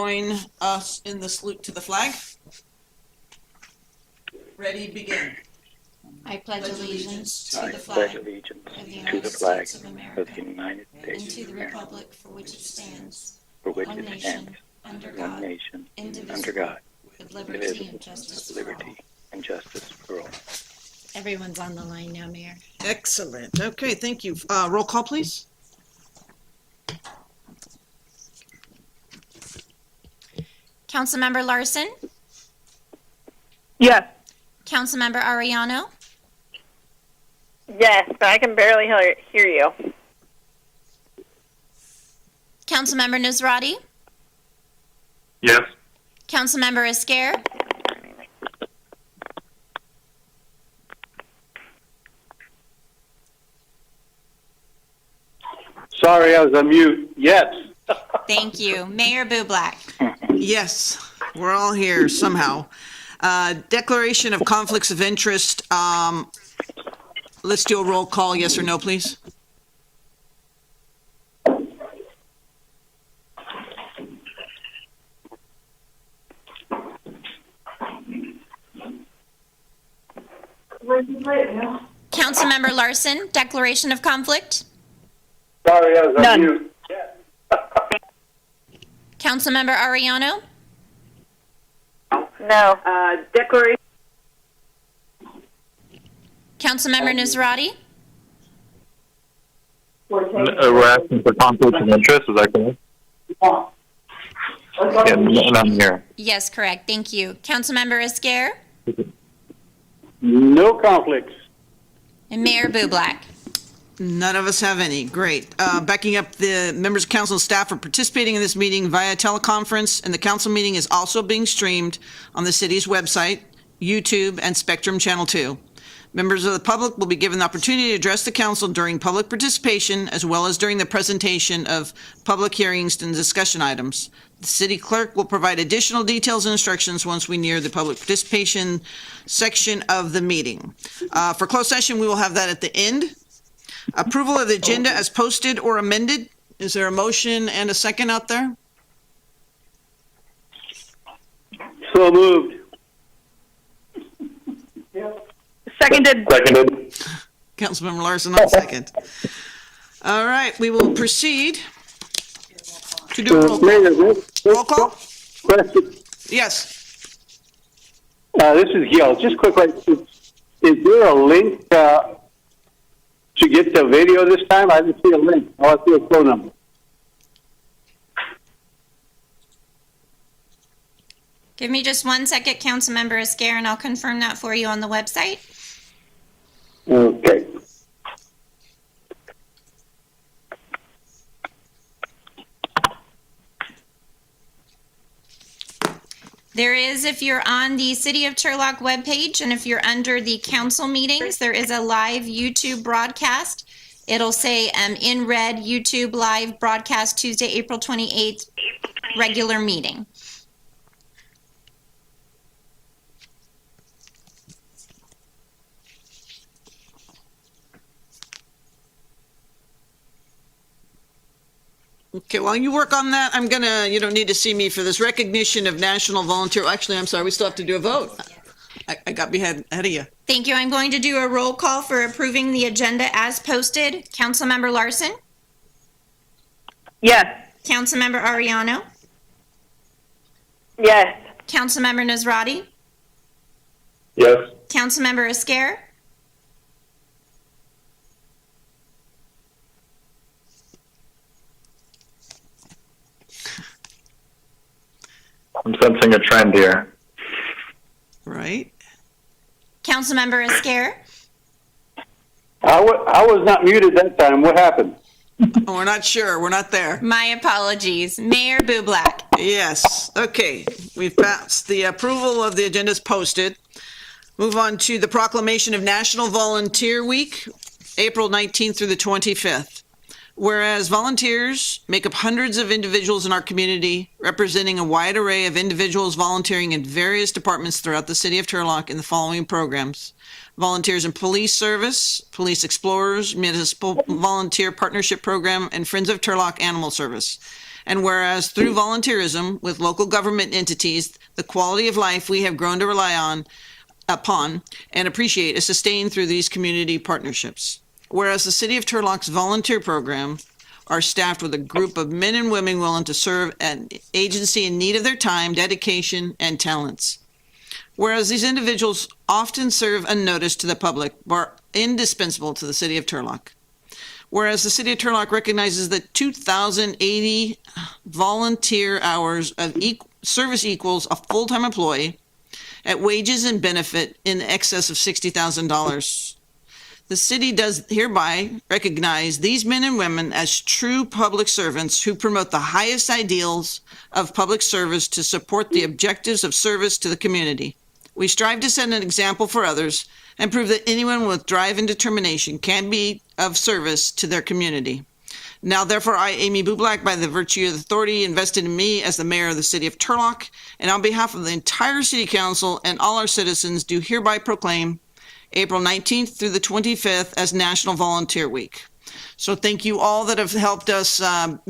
join us in the salute to the flag? Ready, begin. I pledge allegiance to the pledge flag allegiance of the to United the flag States of of America the United and States to of the America, republic for which it stands, for which one it nation, stands, under one God, nation, indivisible, under God, with liberty indivisible, and justice with for all. liberty and justice for all. Everyone's on the line now, Mayor. Excellent. Okay, thank you. Roll call, please. Councilmember Larson, Yes. Councilmember Ariano, Yes, but I can barely hear you. Councilmember Nusrati, Yes. Councilmember Esquer, Sorry, I was on mute. Yes. thank you. Mayor Bublak. Yes, we're all here somehow. Declaration of conflicts of interest. Let's do a roll call, yes or no, please. Councilmember Larson, declaration of conflict. Sorry, I was on None. mute. Councilmember Ariano, No. Declaration. Councilmember Nusrati, We're asking for conflict of interest, is that correct? Yeah, and I'm here. yes, correct. Thank you. Councilmember Esquer No conflicts. and Mayor Bublak. None of us have any. Great. Backing up, the members of council and staff are participating in this meeting via teleconference, and the council meeting is also being streamed on the city's website, YouTube, and Spectrum Channel 2. Members of the public will be given the opportunity to address the council during public participation, as well as during the presentation of public hearings and discussion items. The city clerk will provide additional details and instructions once we near the public participation section of the meeting. For closed session, we will have that at the end. Approval of the agenda as posted or amended. Is there a motion and a second out there? So moved. Seconded. Seconded. Councilmember Larson on second. All right, we will proceed to do a roll call. Mayor, Roll call? question. Yes. This is Gil. Just quick question. Is there a link to get the video this time? I didn't see a link. I want to see a phone number. Give me just 1 second, Councilmember Esquer, and I'll confirm that for you on the website. Okay. There is, if you're on the City of Turlock webpage, and if you're under the council meetings, there is a live YouTube broadcast. It'll say in red, YouTube live broadcast Tuesday, April 28th, regular meeting. Okay, while you work on that, you don't need to see me for this recognition of National Volunteer. Actually, I'm sorry, we still have to do a vote. I got ahead of you. Thank you. I'm going to do a roll call for approving the agenda as posted. Councilmember Larson, Yes. Councilmember Ariano, Yes. Councilmember Nusrati, Yes. Councilmember Esquer, I'm sensing a trend here. Right? Councilmember Esquer, I was not muted that time. What happened? Oh, we're not sure. We're not there. my apologies. Mayor Bublak. Yes. Okay. We've passed. The approval of the agenda is posted. Move on to the proclamation of National Volunteer Week, April 19th through the 25th. Whereas volunteers make up hundreds of individuals in our community, representing a wide array of individuals volunteering in various departments throughout the city of Turlock in the following programs: volunteers in police service, police explorers, municipal volunteer partnership program, and Friends of Turlock Animal Service. And whereas through volunteerism with local government entities, the quality of life we have grown to rely upon and appreciate is sustained through these community partnerships. Whereas the City of Turlock's volunteer program are staffed with a group of men and women willing to serve an agency in need of their time, dedication, and talents. Whereas these individuals often serve unnoticed to the public, but are indispensable to the City of Turlock. Whereas the City of Turlock recognizes that 2,080 volunteer hours of service equals a full-time employee at wages and benefit in excess of $60,000. The city does hereby recognize these men and women as true public servants who promote the highest ideals of public service to support the objectives of service to the community. We strive to set an example for others and prove that anyone with drive and determination can be of service to their community. Now, therefore, I, Amy Bublak, by the virtue of the authority invested in me as the mayor of the City of Turlock, and on behalf of the entire City Council and all our citizens, do hereby proclaim April 19th through the 25th as National Volunteer Week. So thank you all that have helped us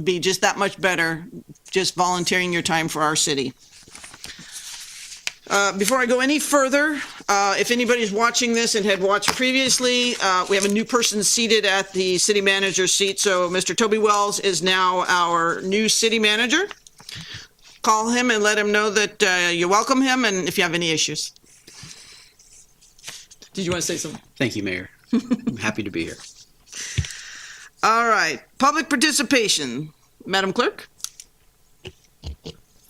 be just that much better, just volunteering your time for our city. Before I go any further, if anybody's watching this and had watched previously, we have a new person seated at the city manager's seat. So Mr. Toby Wells is now our new city manager. Call him and let him know that you welcome him and if you have any issues. Did you want to say something? Thank you, Mayor. I'm happy to be here. All right. Public participation. Madam Clerk?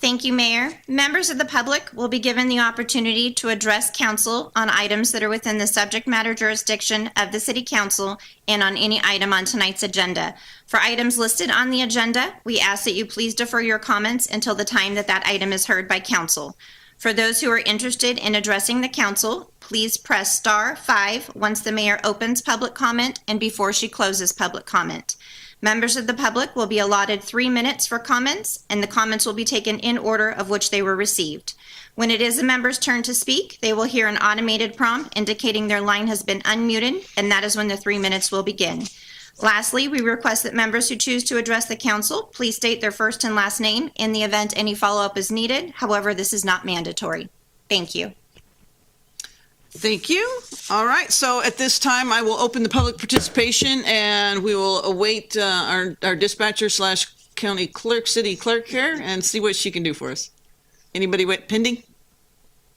Thank you, Mayor. Members of the public will be given the opportunity to address council on items that are within the subject matter jurisdiction of the City Council and on any item on tonight's agenda. For items listed on the agenda, we ask that you please defer your comments until the time that that item is heard by council. For those who are interested in addressing the council, please press *5 once the mayor opens public comment and before she closes public comment. Members of the public will be allotted 3 minutes for comments, and the comments will be taken in order of which they were received. When it is the member's turn to speak, they will hear an automated prompt indicating their line has been unmuted, and that is when the 3 minutes will begin. Lastly, we request that members who choose to address the council, please state their first and last name in the event any follow-up is needed. However, this is not mandatory. Thank you. Thank you. All right. So at this time, I will open the public participation and we will await our dispatcher / county clerk, city clerk here and see what she can do for us. Anybody pending?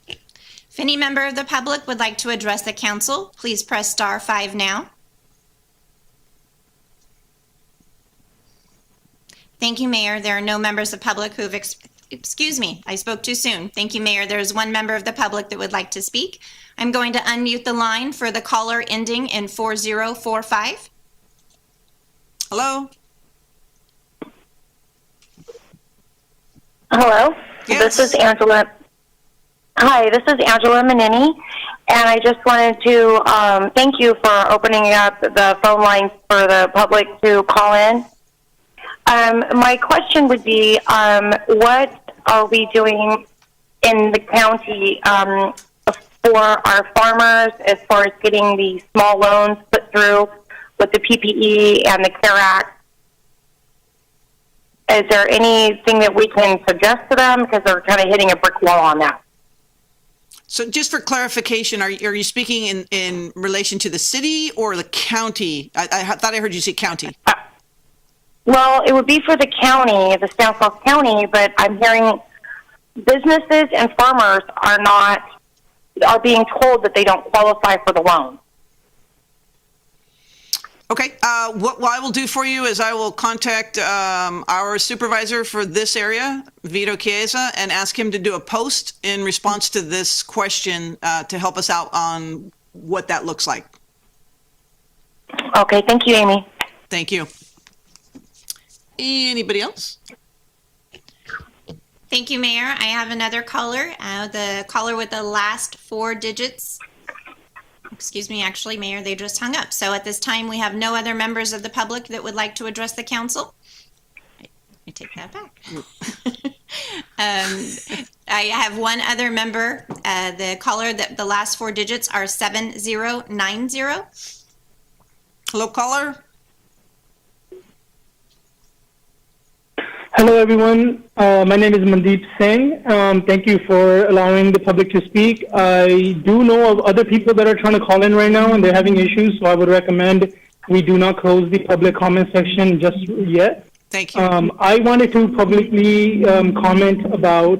If any member of the public would like to address the council, please press *5 now. Thank you, Mayor. There are no members of the public who have, excuse me, I spoke too soon. Thank you, Mayor. There is one member of the public that would like to speak. I'm going to unmute the line for the caller ending in 4045. Hello? Hello, Yes. This is Angela. Hi, this is Angela Manini, and I just wanted to thank you for opening up the phone lines for the public to call in. My question would be, what are we doing in the county for our farmers as far as getting the small loans put through with the PPE and the CARE Act? Is there anything that we can suggest to them? Because they're kind of hitting a brick wall on that. So just for clarification, are you speaking in relation to the city or the county? I thought I heard you say county. Well, it would be for the county, the Stanislaus County, but I'm hearing businesses and farmers are being told that they don't qualify for the loan. Okay. What I will do for you is I will contact our supervisor for this area, Vito Chiesa, and ask him to do a post in response to this question to help us out on what that looks like. Okay, thank you, Amy. Thank you. Anybody else? Thank you, Mayor. I have another caller, the caller with the last 4 digits. Excuse me, actually, Mayor, they just hung up. So at this time, we have no other members of the public that would like to address the council. I take that back. I have one other member. The caller, the last 4 digits are 7090. Hello, caller? Hello, everyone. My name is Mandeep Singh. Thank you for allowing the public to speak. I do know of other people that are trying to call in right now, and they're having issues, so I would recommend we do not close the public comment section just yet. Thank you. I wanted to publicly comment about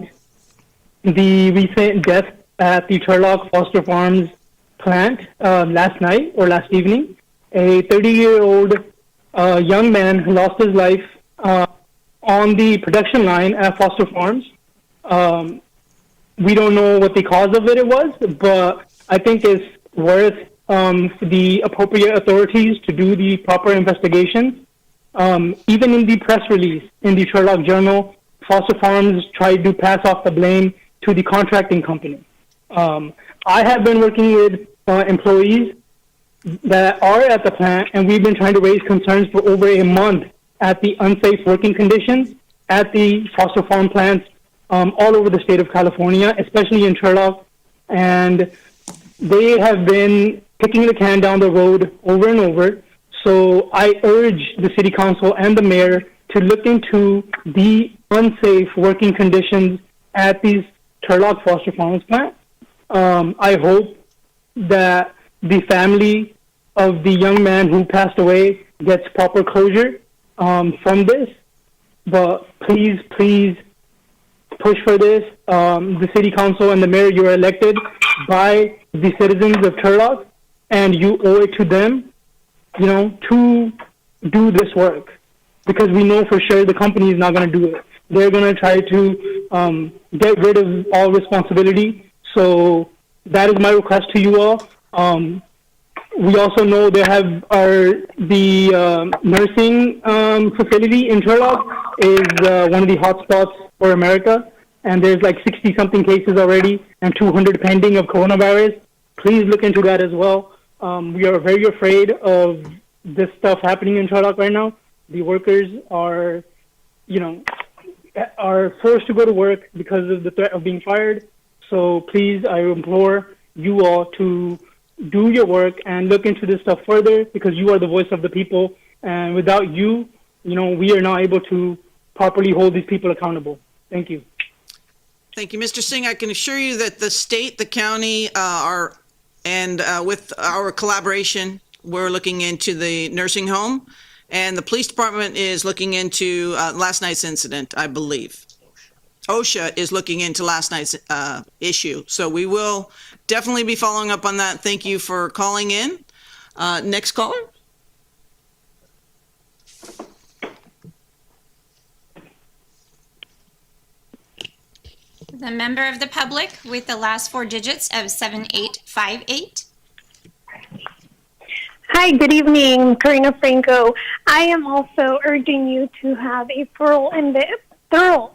the recent death at the Turlock Foster Farms plant last night or last evening. A 30-year-old young man who lost his life on the production line at Foster Farms. We don't know what the cause of it was, but I think it's worth the appropriate authorities to do the proper investigations. Even in the press release in the Sherlock Journal, Foster Farms tried to pass off the blame to the contracting company. I have been working with employees that are at the plant, and we've been trying to raise concerns for over a month at the unsafe working conditions at the Foster Farm plants all over the state of California, especially in Turlock. And they have been kicking the can down the road over and over. So I urge the city council and the mayor to look into the unsafe working conditions at these Turlock Foster Farms plants. I hope that the family of the young man who passed away gets proper closure from this, but please push for this. The city council and the mayor, you are elected by the citizens of Turlock, and you owe it to them, to do this work, because we know for sure the company is not going to do it. They're going to try to get rid of all responsibility. So that is my request to you all. We also know the nursing facility in Turlock is one of the hotspots for America, and there's like 60-something cases already and 200 pending of coronavirus. Please look into that as well. We are very afraid of this stuff happening in Turlock right now. The workers are forced to go to work because of the threat of being fired. So please, I implore you all to do your work and look into this stuff further, because you are the voice of the people. And without you, we are not able to properly hold these people accountable. Thank you. Thank you, Mr. Singh. I can assure you that the state, the county with our collaboration, we're looking into the nursing home, and the police department is looking into last night's incident, I believe. OSHA is looking into last night's issue. So we will definitely be following up on that. Thank you for calling in. Next caller. The member of the public with the last four digits of 7858. Hi, good evening, Karina Franco. I am also urging you to have a thorough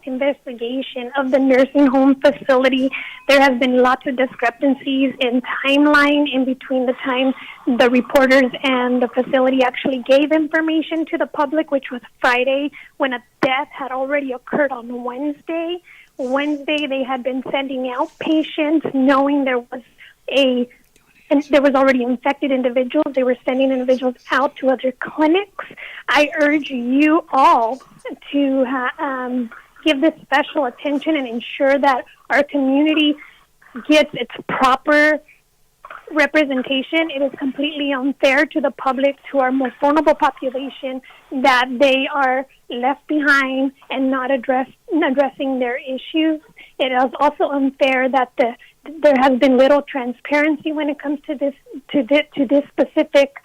investigation of the nursing home facility. There has been lots of discrepancies in timeline in between the time the reporters and the facility actually gave information to the public, which was Friday, when a death had already occurred on Wednesday. Wednesday, they had been sending out patients knowing there was already infected individuals. They were sending individuals out to other clinics. I urge you all to give this special attention and ensure that our community gets its proper representation. It is completely unfair to the public, to our most vulnerable population, that they are left behind and not addressing their issues. It is also unfair that there has been little transparency when it comes to this specific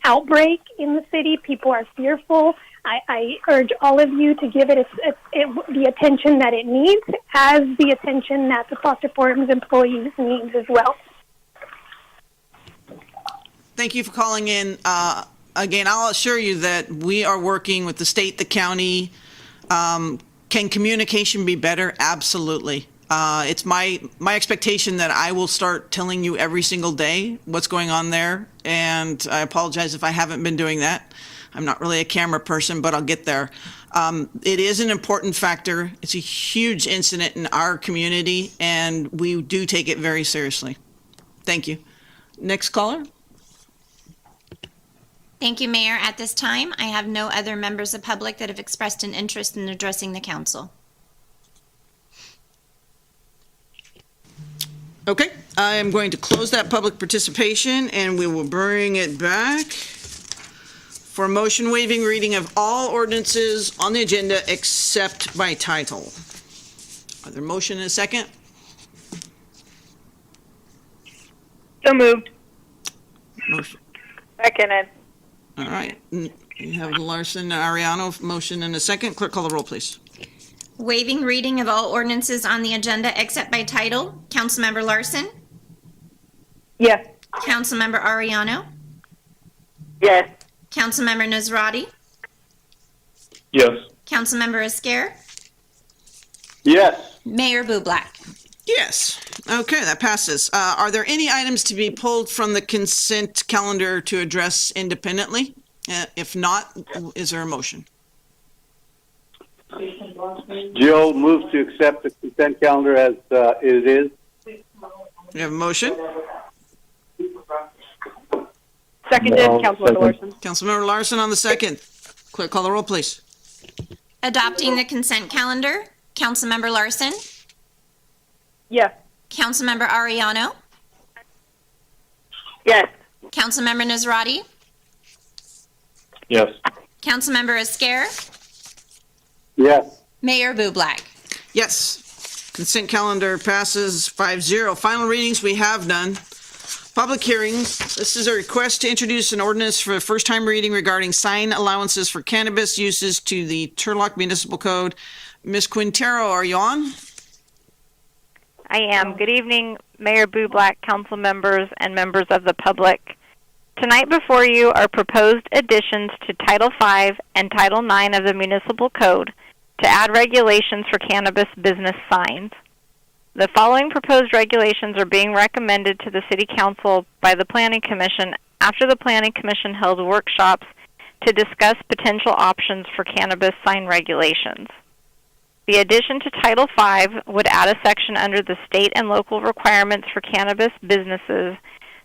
outbreak in the city. People are fearful. I urge all of you to give it the attention that it needs, as the attention that the Foster Farms employees needs as well. Thank you for calling in. Again, I'll assure you that we are working with the state, the county. Can communication be better? Absolutely. It's my expectation that I will start telling you every single day what's going on there. And I apologize if I haven't been doing that. I'm not really a camera person, but I'll get there. It is an important factor. It's a huge incident in our community, and we do take it very seriously. Thank you. Next caller. Thank you, Mayor. At this time, I have no other members of public that have expressed an interest in addressing the council. Okay, I am going to close that public participation, and we will bring it back for motion waiving reading of all ordinances on the agenda except by title. Are there motion and a second? So moved. Motion. Seconded. All right. You have Larson, Ariano, motion and a second. Clerk, call the roll, please. Waiving reading of all ordinances on the agenda except by title. Councilmember Larson. Yes. Councilmember Ariano. Yes. Councilmember Nazrati. Yes. Councilmember Esquer. Yes. Mayor Bublak. Yes. Okay, that passes. Are there any items to be pulled from the consent calendar to address independently? If not, is there a motion? Jill moves to accept the consent calendar as it is. We have a motion. Seconded, No, Councilmember second. Larson. Councilmember Larson on the second. Clerk, call the roll, please. Adopting the consent calendar. Councilmember Larson. Yes. Councilmember Ariano. Yes. Councilmember Nazrati. Yes. Councilmember Esquer. Yes. Mayor Bublak. Yes. Consent calendar passes 5-0. Final readings, we have none. Public hearings. This is a request to introduce an ordinance for the first time reading regarding sign allowances for cannabis uses to the Turlock Municipal Code. Ms. Quintero, are you on? I am. Good evening, Mayor Bublak, council members, and members of the public. Tonight before you are proposed additions to Title V and Title IX of the Municipal Code to add regulations for cannabis business signs. The following proposed regulations are being recommended to the City Council by the Planning Commission after the Planning Commission held workshops to discuss potential options for cannabis sign regulations. The addition to Title V would add a section under the state and local requirements for cannabis businesses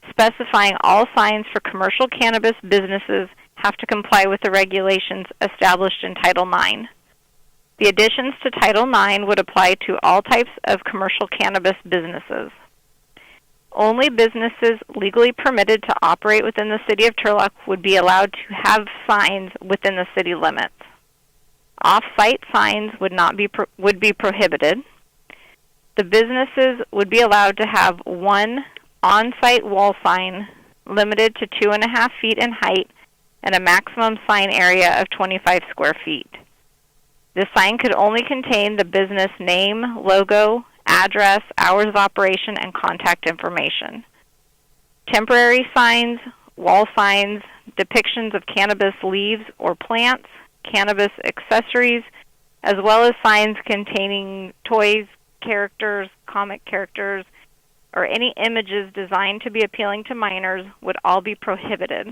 specifying all signs for commercial cannabis businesses have to comply with the regulations established in Title IX. The additions to Title IX would apply to all types of commercial cannabis businesses. Only businesses legally permitted to operate within the City of Turlock would be allowed to have signs within the city limits. Off-site signs would be prohibited. The businesses would be allowed to have one on-site wall sign limited to 2.5 feet in height and a maximum sign area of 25 square feet. The sign could only contain the business name, logo, address, hours of operation, and contact information. Temporary signs, wall signs, depictions of cannabis leaves or plants, cannabis accessories, as well as signs containing toys, characters, comic characters, or any images designed to be appealing to minors would all be prohibited.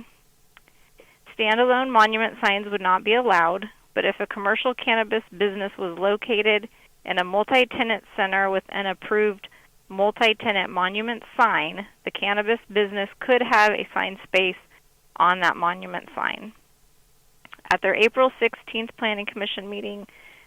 Standalone monument signs would not be allowed, but if a commercial cannabis business was located in a multi-tenant center with an approved multi-tenant monument sign, the cannabis business could have a sign space on that monument sign. At their April 16th Planning Commission meeting,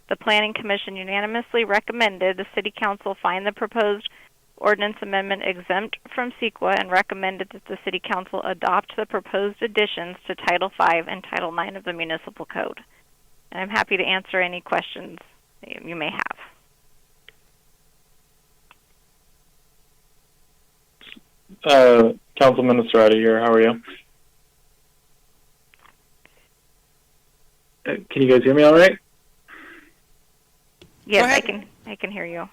the Planning Commission unanimously recommended the City Council find the proposed ordinance amendment exempt from CEQA and recommended that the City Council adopt the proposed additions to Title V and Title IX of the Municipal Code. And I'm happy to answer any questions you may have. Councilman Estrada here. How are you? Can you guys hear me all right? Yes, I can hear you.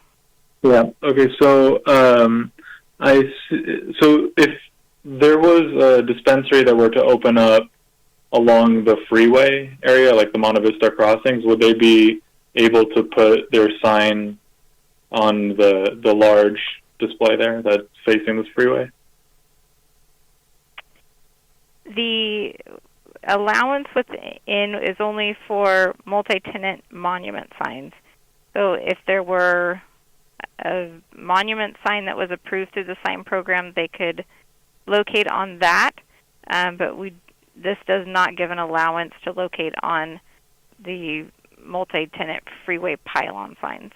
Yeah. Okay. So, so if there was a dispensary that were to open up along the freeway area, like the Monte Vista crossings, would they be able to put their sign on the large display there that's facing this freeway? The allowance within is only for multi-tenant monument signs. So if there were a monument sign that was approved through the sign program, they could locate on that, but we this does not give an allowance to locate on the multi-tenant freeway pylon signs.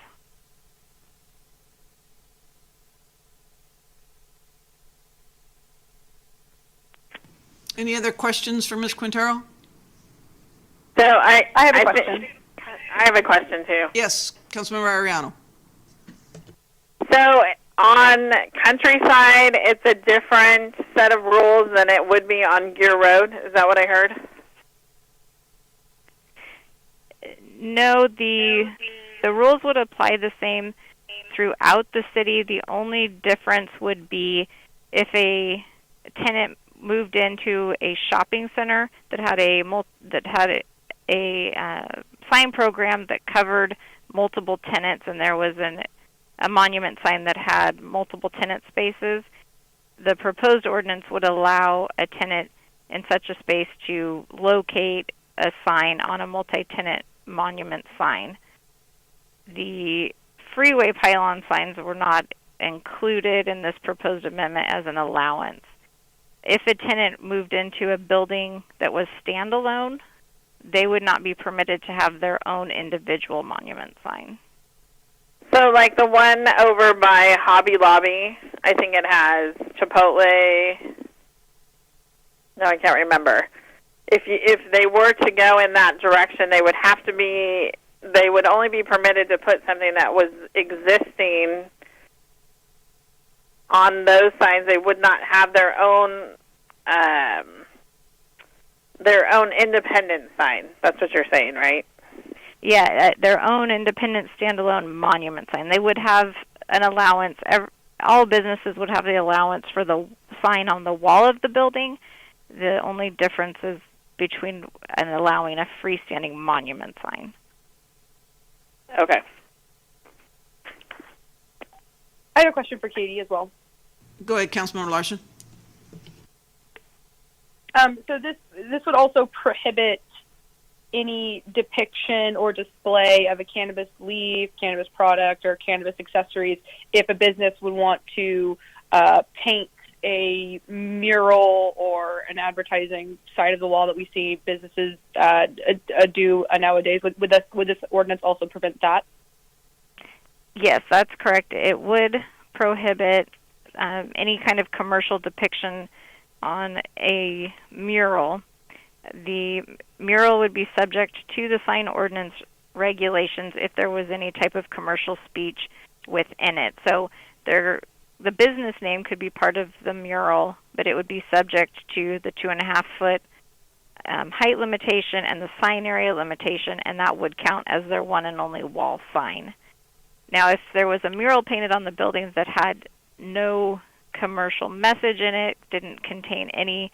Any other questions for Ms. Quintero? So I have a question. I have a question too. Yes, Councilmember Ariano. So on Countryside, it's a different set of rules than it would be on Gear Road. Is that what I heard? No, the rules would apply the same throughout the city. The only difference would be if a tenant moved into a shopping center that had a sign program that covered multiple tenants, and there was a monument sign that had multiple tenant spaces. The proposed ordinance would allow a tenant in such a space to locate a sign on a multi-tenant monument sign. The freeway pylon signs were not included in this proposed amendment as an allowance. If a tenant moved into a building that was standalone, they would not be permitted to have their own individual monument sign. So like the one over by Hobby Lobby, I think it has Chipotle. No, I can't remember. If they were to go in that direction, they would only be permitted to put something that was existing on those signs. They would not have their own independent sign. That's what you're saying, right? Yeah, their own independent standalone monument sign. They would have an allowance. All businesses would have the allowance for the sign on the wall of the building. The only difference is between allowing a freestanding monument sign. Okay. I have a question for Katie as well. Go ahead, Councilmember Larson. So this would also prohibit any depiction or display of a cannabis leaf, cannabis product, or cannabis accessories if a business would want to paint a mural or an advertising side of the wall that we see businesses do nowadays. Would this ordinance also prevent that? Yes, that's correct. It would prohibit any kind of commercial depiction on a mural. The mural would be subject to the sign ordinance regulations if there was any type of commercial speech within it. So the business name could be part of the mural, but it would be subject to the 2.5-foot height limitation and the sign area limitation, and that would count as their one and only wall sign. Now, if there was a mural painted on the buildings that had no commercial message in it, didn't contain any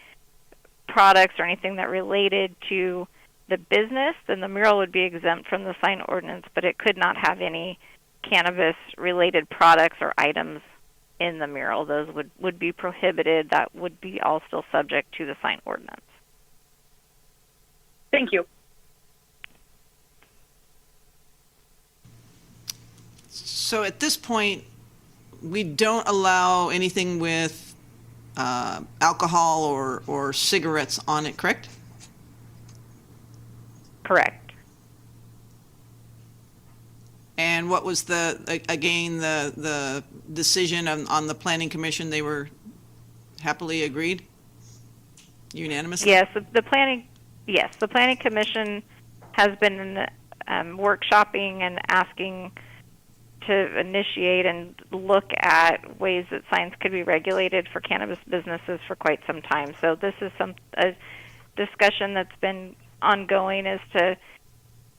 products or anything that related to the business, then the mural would be exempt from the sign ordinance, but it could not have any cannabis-related products or items in the mural. Those would be prohibited. That would be all still subject to the sign ordinance. Thank you. So at this point, we don't allow anything with alcohol or cigarettes on it, correct? Correct. And what was the decision on the Planning Commission? They were happily agreed? Unanimously? Yes, the Planning Commission has been workshopping and asking to initiate and look at ways that signs could be regulated for cannabis businesses for quite some time. So this is a discussion that's been ongoing as to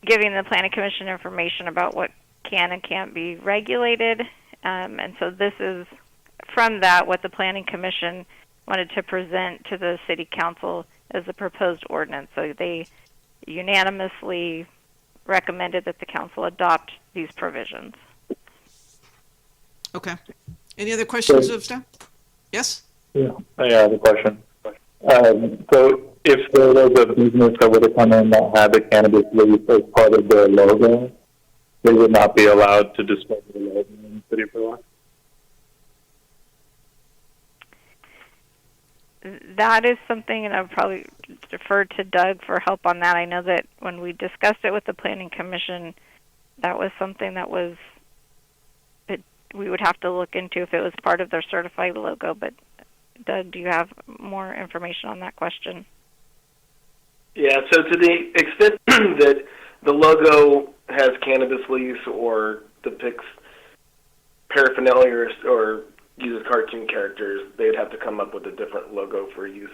giving the Planning Commission information about what can and can't be regulated. And so this is, from that, what the Planning Commission wanted to present to the City Council as a proposed ordinance. So they unanimously recommended that the Council adopt these provisions. Okay. Any other questions of staff? Yes? Yeah, I have a question. So if there was a business that would have come in that had the cannabis leaf as part of their logo, they would not be allowed to display the logo in the city of Turlock? That is something, and I'll probably defer to Doug for help on that. I know that when we discussed it with the Planning Commission, that was something that was, we would have to look into if it was part of their certified logo. But Doug, do you have more information on that question? Yeah, so to the extent that the logo has cannabis leaves or depicts paraphernalia or uses cartoon characters, they'd have to come up with a different logo for use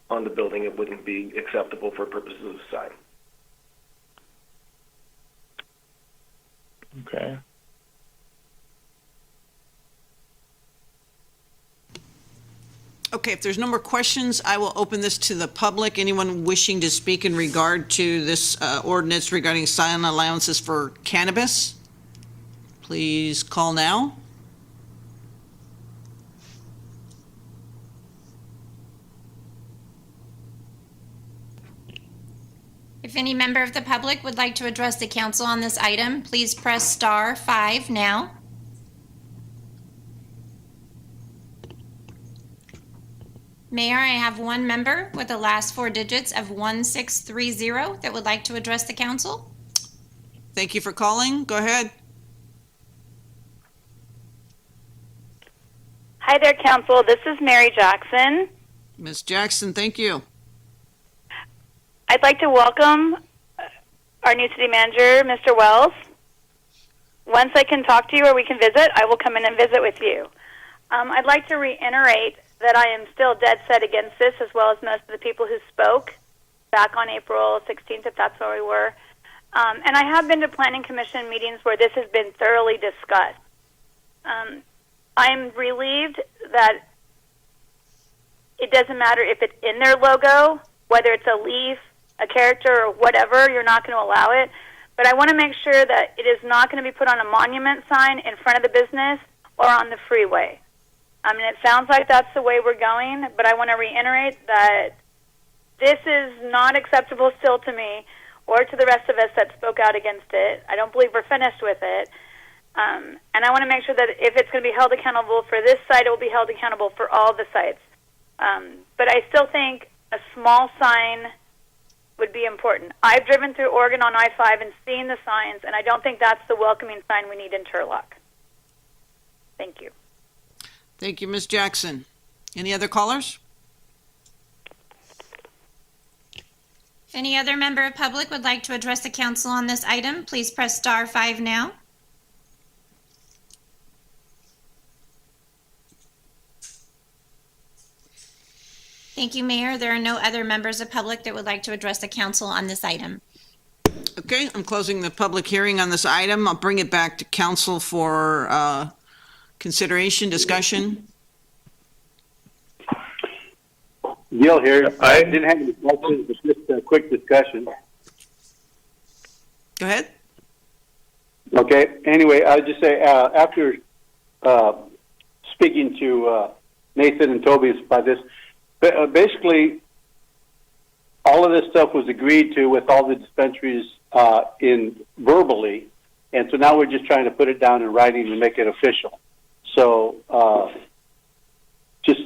on the building. It wouldn't be acceptable for purposes of sign. Okay. Okay, if there's no more questions, I will open this to the public. Anyone wishing to speak in regard to this ordinance regarding sign allowances for cannabis, please call now. If any member of the public would like to address the council on this item, please press star 5 now. Mayor, I have one member with the last 4 digits of 1630 that would like to address the council. Thank you for calling. Go ahead. Hi there, Council. This is Mary Jackson. Ms. Jackson, thank you. I'd like to welcome our new city manager, Mr. Wells. Once I can talk to you or we can visit, I will come in and visit with you. I'd like to reiterate that I am still dead set against this, as well as most of the people who spoke back on April 16th, if that's where we were. And I have been to Planning Commission meetings where this has been thoroughly discussed. I'm relieved that it doesn't matter if it's in their logo, whether it's a leaf, a character, or whatever, you're not going to allow it. But I want to make sure that it is not going to be put on a monument sign in front of the business or on the freeway. I mean, it sounds like that's the way we're going, but I want to reiterate that this is not acceptable still to me or to the rest of us that spoke out against it. I don't believe we're finished with it. And I want to make sure that if it's going to be held accountable for this site, it will be held accountable for all the sites. But I still think a small sign would be important. I've driven through Oregon on I-5 and seen the signs, and I don't think that's the welcoming sign we need in Turlock. Thank you. Thank you, Ms. Jackson. Any other callers? If any other member of public would like to address the council on this item, please press star 5 now. Thank you, Mayor. There are no other members of public that would like to address the council on this item. Okay, I'm closing the public hearing on this item. I'll bring it back to council for consideration, discussion. Gil here. I didn't have any questions, but just a quick discussion. Go ahead. Okay. Anyway, I would just say after speaking to Nathan and Toby about this, basically all of this stuff was agreed to with all the dispensaries in verbally, and so now we're just trying to put it down in writing and make it official. So just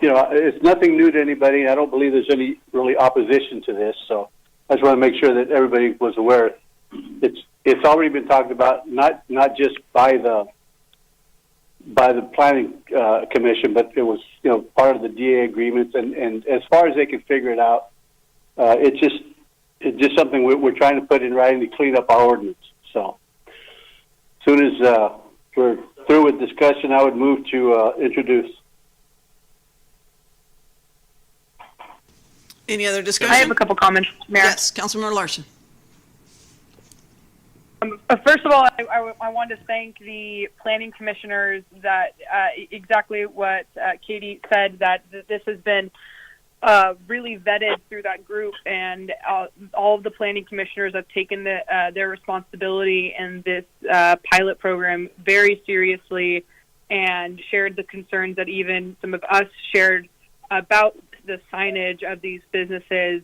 you know, it's nothing new to anybody. I don't believe there's any really opposition to this. So I just want to make sure that everybody was aware. It's already been talked about, not just by the planning commission, but it was, you know, part of the DA agreements. And as far as they can figure it out, it's just something we're trying to put in writing to clean up our ordinance. So as soon as we're through with discussion, I would move to introduce. Any other discussion? I have a couple comments, Mayor. Yes, Councilmember Larson. First of all, I want to thank the planning commissioners that exactly what Katie said, that this has been really vetted through that group, and all of the planning commissioners have taken their responsibility in this pilot program very seriously and shared the concerns that even some of us shared about the signage of these businesses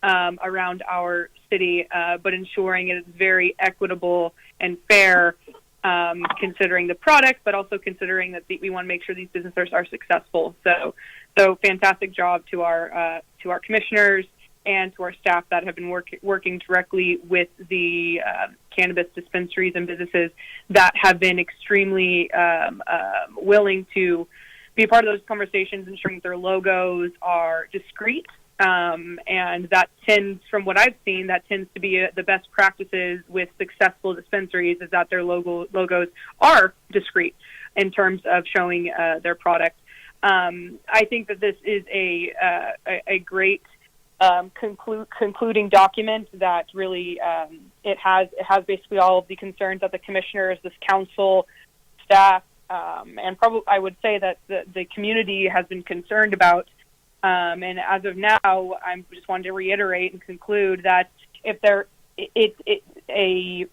around our city, but ensuring it is very equitable and fair considering the product, but also considering that we want to make sure these businesses are successful. So fantastic job to our commissioners and to our staff that have been working directly with the cannabis dispensaries and businesses that have been extremely willing to be a part of those conversations, ensuring that their logos are discreet. And that tends, from what I've seen, that tends to be the best practices with successful dispensaries, is that their logos are discreet in terms of showing their product. I think that this is a great concluding document that really it has basically all of the concerns that the commissioners, this council, staff, and probably I would say that the community has been concerned about. And as of now, I just wanted to reiterate and conclude that if a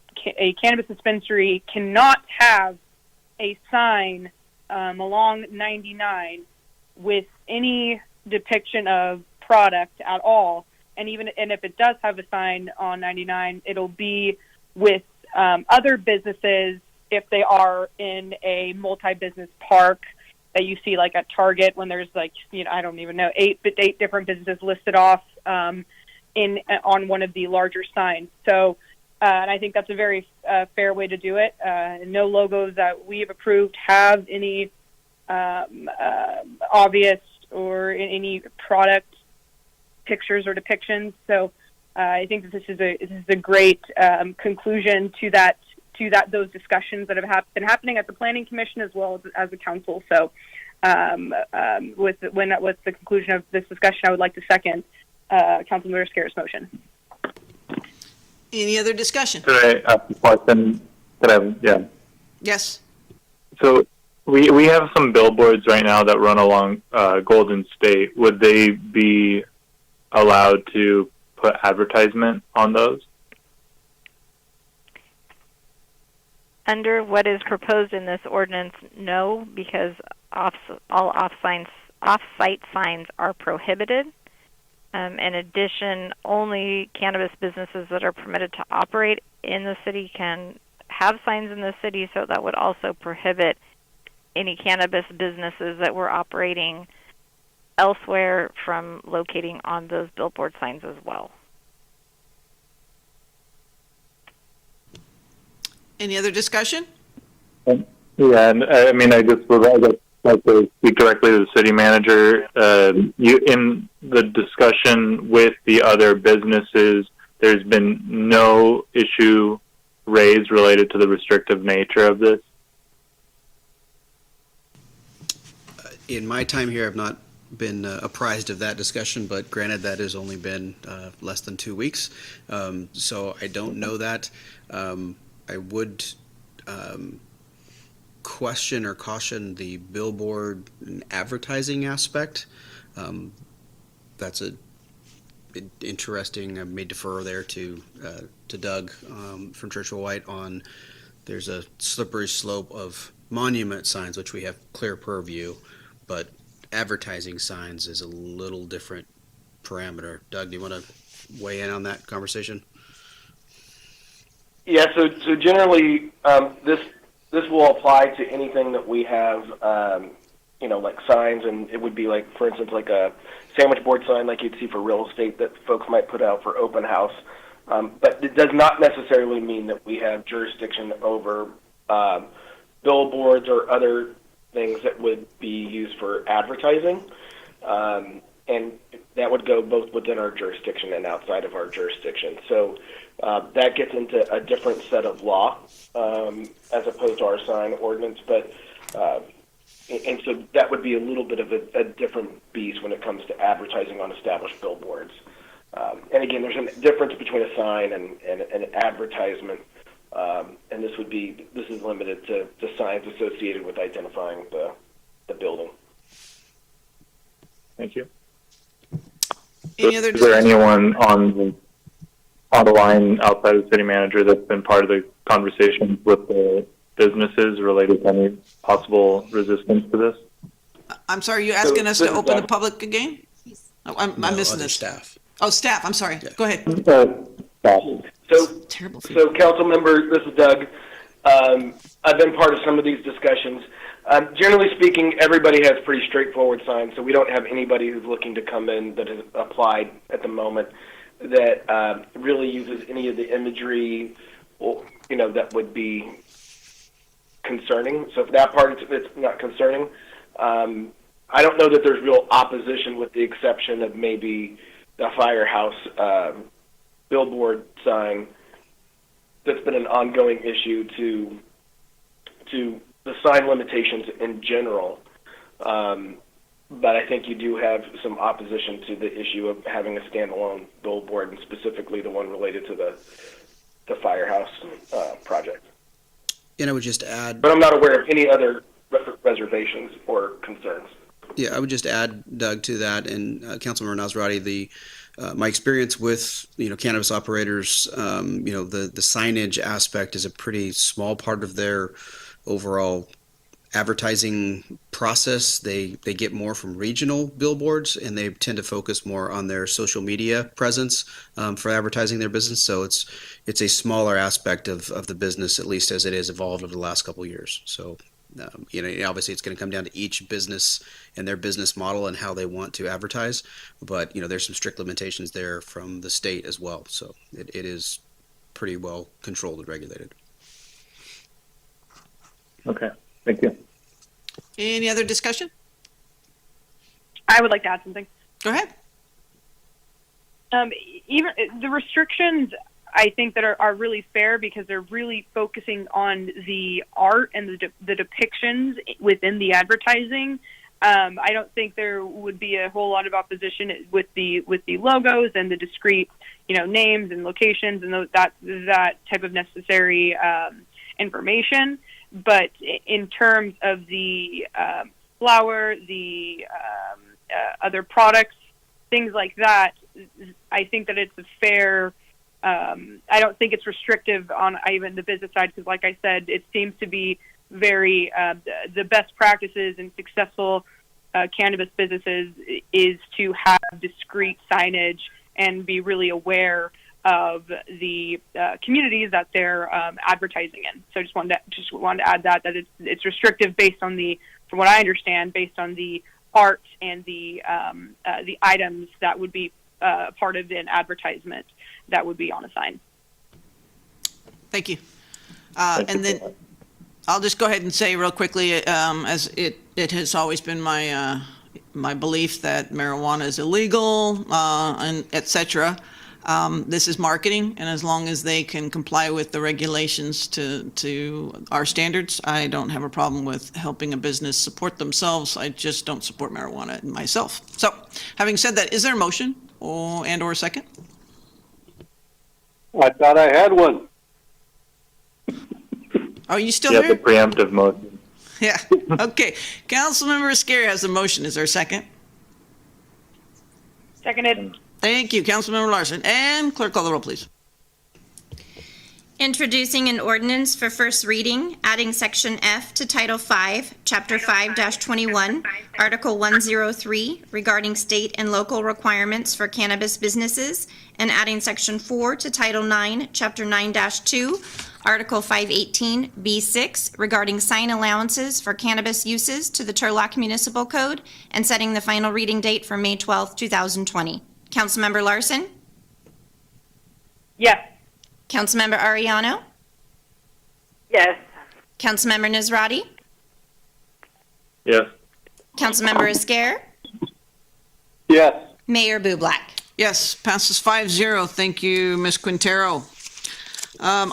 cannabis dispensary cannot have a sign along 99 with any depiction of product at all, and if it does have a sign on 99, it'll be with other businesses if they are in a multi-business park that you see like at Target when there's like, I don't even know, eight different businesses listed off on one of the larger signs. So, and I think that's a very fair way to do it. No logos that we have approved have any obvious or any product pictures or depictions. So, I think that this is a great conclusion to those discussions that have been happening at the Planning Commission as well as the council. So, with the conclusion of this discussion, I would like to second Councilmember Scarra's motion. Any other discussion? Could I ask a question? Yeah. Yes. So we have some billboards right now that run along Golden State. Would they be allowed to put advertisement on those? Under what is proposed in this ordinance, no, because all off-site signs are prohibited. In addition, only cannabis businesses that are permitted to operate in the city can have signs in the city, so that would also prohibit any cannabis businesses that were operating elsewhere from locating on those billboard signs as well. Any other discussion? Yeah, and I mean, I just would like to speak directly to the city manager. In the discussion with the other businesses, there's been no issue raised related to the restrictive nature of this. In my time here, I've not been apprised of that discussion, but granted, that has only been less than 2 weeks, so I don't know that. I would question or caution the billboard and advertising aspect. That's interesting. I may defer there to Doug from Churchill White on. There's a slippery slope of monument signs, which we have clear purview, but advertising signs is a little different parameter. Doug, do you want to weigh in on that conversation? Yeah, so generally, this will apply to anything that we have, like signs, and it would be like, for instance, like a sandwich board sign like you'd see for real estate that folks might put out for open house. But it does not necessarily mean that we have jurisdiction over billboards or other things that would be used for advertising. And that would go both within our jurisdiction and outside of our jurisdiction. So that gets into a different set of law as opposed to our sign ordinance. But and so that would be a little bit of a different beast when it comes to advertising on established billboards. And again, there's a difference between a sign and an advertisement. And this is limited to signs associated with identifying the building. Thank you. Any other Is there anyone on the line outside of the city manager that's been part of the conversation with the businesses related to any possible resistance to this? I'm sorry, you're asking us to open the public again? Oh, I'm missing this. Staff. Oh, staff, I'm sorry. Go ahead. So, council members, this is Doug. I've been part of some of these discussions. Generally speaking, everybody has pretty straightforward signs, so we don't have anybody who's looking to come in that has applied at the moment that really uses any of the imagery, or, that would be concerning. So for that part, it's not concerning. I don't know that there's real opposition, with the exception of maybe the firehouse billboard sign. That's been an ongoing issue to the sign limitations in general. But I think you do have some opposition to the issue of having a standalone billboard, and specifically the one related to the firehouse project. And I would just add, but I'm not aware of any other reservations or concerns. Yeah, I would just add, Doug, to that, and Councilmember Nasrati, my experience with cannabis operators, the signage aspect is a pretty small part of their overall advertising process. They get more from regional billboards, and they tend to focus more on their social media presence for advertising their business. So it's a smaller aspect of the business, at least as it has evolved over the last couple of years. So obviously it's going to come down to each business and their business model and how they want to advertise. But there's some strict limitations there from the state as well. So it is pretty well controlled and regulated. Okay, thank you. Any other discussion? I would like to add something. Go ahead. Even the restrictions, I think that are really fair, because they're really focusing on the art and the depictions within the advertising. I don't think there would be a whole lot of opposition with the logos and the discrete, names and locations and that type of necessary information. But in terms of the flower, the other products, things like that, I think that it's a fair. I don't think it's restrictive on even the business side, because, like I said, it seems to be very the best practices in successful cannabis businesses is to have discrete signage and be really aware of the communities that they're advertising in. So I just wanted to add that it's restrictive based on from what I understand, based on the art and the items that would be part of an advertisement that would be on a sign. Thank you. And then I'll just go ahead and say real quickly, as it has always been my belief that marijuana is illegal, and et cetera. This is marketing, and as long as they can comply with the regulations to our standards, I don't have a problem with helping a business support themselves. I just don't support marijuana myself. So, having said that, is there a motion or a second? I thought I had one. Are you still Yeah, here? the preemptive motion. Yeah. Okay. Councilmember Scary has the motion. Is there a second? Seconded. Thank you, Councilmember Larson. And clerk, call the roll, please. Introducing an ordinance for first reading, adding Section F to Title 5, Chapter 5-21, Article 103, regarding state and local requirements for cannabis businesses, and adding Section 4 to Title 9, Chapter 9-2, Article 518B6, regarding sign allowances for cannabis uses to the Turlock Municipal Code, and setting the final reading date for May 12, 2020. Councilmember Larson? Yes. Councilmember Ariano? Yes. Councilmember Nazrati? Yes. Councilmember Esquer? Yes. Mayor Bublak? Yes, passes 5-0. Thank you, Ms. Quintero.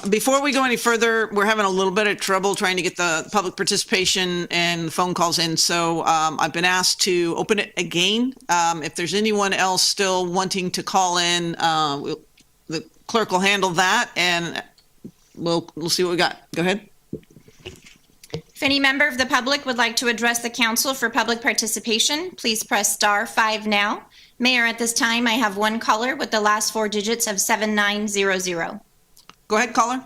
Before we go any further, we're having a little bit of trouble trying to get the public participation and phone calls in. So I've been asked to open it again. If there's anyone else still wanting to call in, the clerk will handle that, and we'll see what we got. Go ahead. If any member of the public would like to address the council for public participation, please press *5 now. Mayor, at this time, I have one caller with the last four digits of 7900. Go ahead, caller.